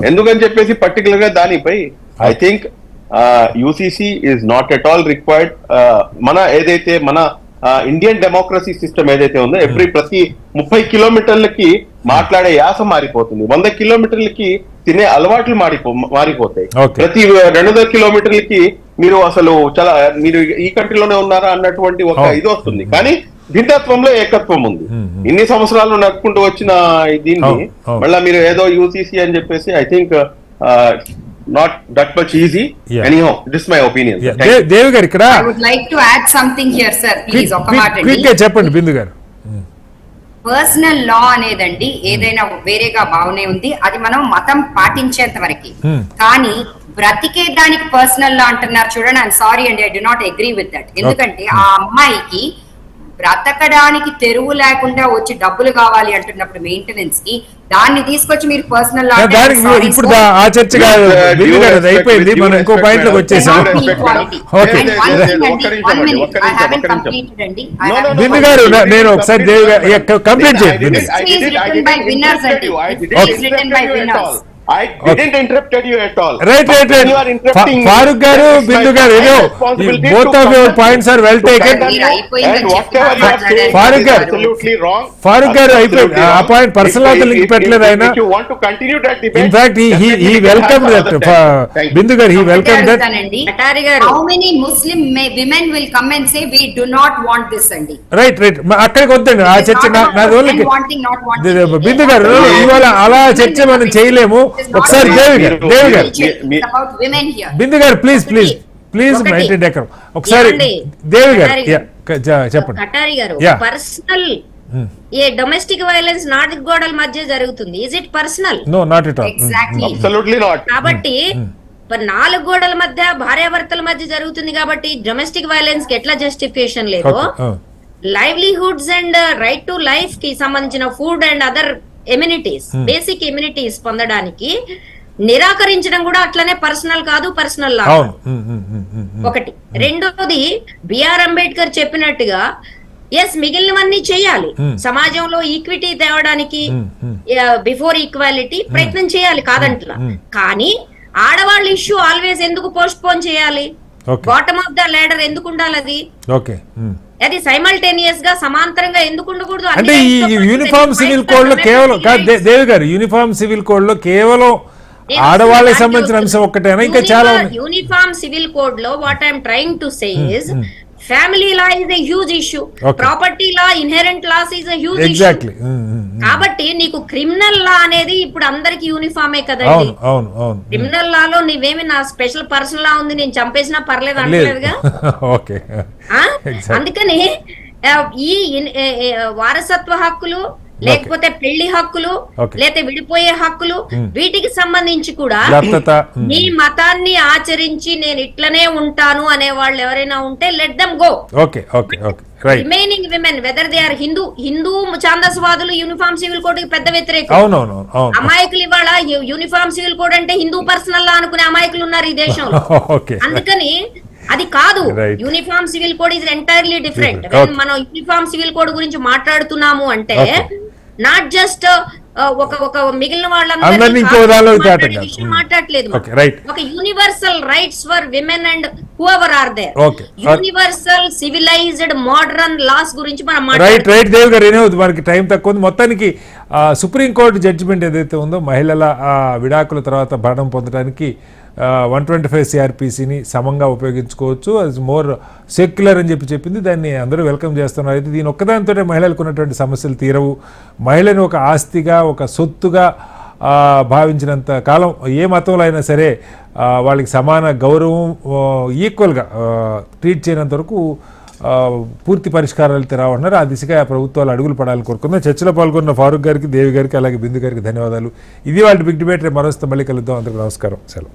ఎందుకని చెప్పేసి పర్టికులర్ గా దానిపై I think UCC is not at all required. మన ఏదైతే మన ఇండియన్ డెమోక్రసీ సిస్టమ్ ఏదైతే ఉందో ప్రతి 30 కిలోమీటర్లకి మాట్లాడే యాస మారిపోతుంది, 100 కిలోమీటర్లకి తినే అలవాట్లు మారిపోతాయి, ప్రతి 200 కిలోమీటర్లకి మీరు అసలు చాలా మీరు ఈ కంట్రీలోనే ఉన్నారా అన్నటువంటి ఒక ఇది వస్తుంది. కానీ భిన్నత్వంలో ఏకత్వం ఉంది. ఇన్ని సంవత్సరాలు నడుపుకుంటూ వచ్చిన దీన్ని మళ్ళీ మీరు ఏదో యూసీసీ అని చెప్పేసి I think not that much easy. Anyhow, this is my opinion. Devi garu ikkada I would like to add something here, sir. Please quick cheppandi Bindu garu. Personal law అనేదండి ఏదైనా వేరేగా బాగానే ఉంది, అది మనం మతం పాటించేంత వరకు. కానీ బ్రతికే దానికి పర్సనల్ లా అంటున్నారు చూడండి. ఐఎమ్ సారీ అండి, I do not agree with that. ఎందుకంటే ఆ అమ్మాయికి బ్రతకడానికి తెరువు లేకుండా వచ్చి డబ్బులు కావాలి అంటున్నప్పుడు మెయింటెనెన్స్ కి దాన్ని తీసుకొచ్చి మీరు పర్సనల్ లా ఇప్పుడు ఆ చర్చ అయిపోయింది. మనం ఇంకో పాయింట్ లోకి వచ్చేసాం. బిందు గారు నేను ఒకసారి దేవి గారు కంప్లీట్ చేయండి. I didn't interrupt you at all. Right. You are interrupting me. Farooq garu, Bindu garu, both of your points are well taken. And whatever you are saying Farooq is garu, absolutely wrong. Farooq garu, a point personal link petledu aina. If you want to continue that debate. In fact, he welcomed that. Bindu garu, he welcomed that. How many Muslim women will come and say we do not want this andi? Right. అక్కడికి వద్దండి ఆ చర్చ. నాది only బిందు గారు ఇవాళ అలా చర్చ మనం చేయలేము. ఒకసారి దేవి గారు బిందు గారు ప్లీజ్ మెయింటైన్ డెకరం. ఒకసారి దేవి గారు చెప్పండి. కటారి గారు పర్సనల్ ఏ డొమెస్టిక్ వైలెన్స్ 4 గోడల మధ్య జరుగుతుంది. Is it personal? No, not at all. Absolutely not. కాబట్టి 4 గోడల మధ్య భార్యాభర్తల మధ్య జరుగుతుంది కాబట్టి డొమెస్టిక్ వైలెన్స్ కి ఎట్లా జస్టిఫికేషన్ లేదు. Livelihoods and right to life కి సంబంధించిన food and other amenities, basic amenities పొందడానికి నిరాకరించడం కూడా అట్లనే పర్సనల్ కాదు, పర్సనల్ లా అవును. ఒకటి. రెండోది బిఆర్ అంబేద్కర్ చెప్పినట్టుగా ఎస్ మిగిలినవన్నీ చేయాలి, సమాజంలో ఈక్విటీ తేవడానికి బిఫోర్ ఈక్వాలిటీ ప్రయత్నం చేయాలి కాదంటున్నా, కానీ ఆడవాళ్ళ ఇష్యూ ఆల్వేస్ ఎందుకు పోస్ట్ పోన్ చేయాలి? బాటమ్ ఆఫ్ ద లేడర్ ఎందుకు ఉండాలి? అది ఓకే. అది సైమల్టేనియస్ గా సమాంతరంగా ఎందుకు ఉండకూడదు? అంటే ఈ యూనిఫామ్ సివిల్ కోడ్ లో కేవలం దేవి గారు, యూనిఫామ్ సివిల్ కోడ్ లో కేవలం ఆడవాళ్ళకి సంబంధించిన అంశం ఒక్కటేనా, ఇంకా చాలా యూనిఫామ్ సివిల్ కోడ్ లో what I'm trying to say is family law is a huge issue, property law, inherent laws is a huge issue. కాబట్టి నీకు క్రిమినల్ లా అనేది ఇప్పుడు అందరికి యూనిఫామే కదండి. క్రిమినల్ లాలో నీవేమి నా స్పెషల్ పర్సనల్ లా ఉంది, నేను చంపేసినా పర్లేదు అనలేదుగా. అందుకని ఈ వారసత్వ హక్కులు, లేకపోతే పెళ్లి హక్కులు, లేకపోతే విడిపోయే హక్కులు, వీటికి సంబంధించి కూడా నీ మతాన్ని ఆచరించి నేను ఇట్లనే ఉంటాను అనే వాళ్ళు ఎవరైనా ఉంటే let them go. Remaining women whether they are Hindu ఛాందస్వాదులు యూనిఫామ్ సివిల్ కోడ్ కి పెద్ద వ్యతిరేకం. అమాయకులు ఇవాళ యూనిఫామ్ సివిల్ కోడ్ అంటే హిందూ పర్సనల్ లా అనుకునే అమాయకులు ఉన్నారు ఈ దేశంలో. అందుకని అది కాదు, uniform civil code is entirely different. మనం యూనిఫామ్ సివిల్ కోడ్ గురించి మాట్లాడుతున్నాము అంటే నాట్ జస్ట్ ఒక మిగిలిన వాళ్ళందరినీ మాట్లాడలేదు, ఒక universal rights for women and whoever are there, universal civilized modern laws గురించి మనం మాట్లాడుతున్నాం. మనకి టైం తక్కువ ఉంది. మొత్తానికి సుప్రీంకోర్టు జడ్జిమెంట్ ఏదైతే ఉందో మహిళల విడాకుల తర్వాత భరణం పొందడానికి 125 సిఆర్పిసిని సమంగా ఉపయోగించుకోవచ్చు, అది మోర్ సెక్యులర్ అని చెప్పింది. దాన్ని అందరూ వెల్కమ్ చేస్తున్నారు. అయితే దీని ఒక్కదానితోనే మహిళలకు ఉన్నటువంటి సమస్యలు తీరవు. మహిళను ఒక ఆస్తిగా, ఒక సొత్తుగా భావించినంత కాలం ఏ మతంలో అయినా సరే వాళ్ళకి సమాన గౌరవం, ఈక్వల్గా ట్రీట్ చేయనంత వరకు పూర్తి పరిష్కారాలు తెరావన్నారు. ఆ దిశగా ప్రభుత్వాలు అడుగులు పడాలని కోరుకుందాం. చర్చలో పాల్గొన్న ఫారూక్ గారికి, దేవి గారికి, అలాగే బిందు గారికి ధన్యవాదాలు. ఇది వాళ్ళ బిగ్ డిబేట్. మరోస్తే మళ్ళీ కలుద్దాం. అందరికీ నమస్కారం. సెలవు.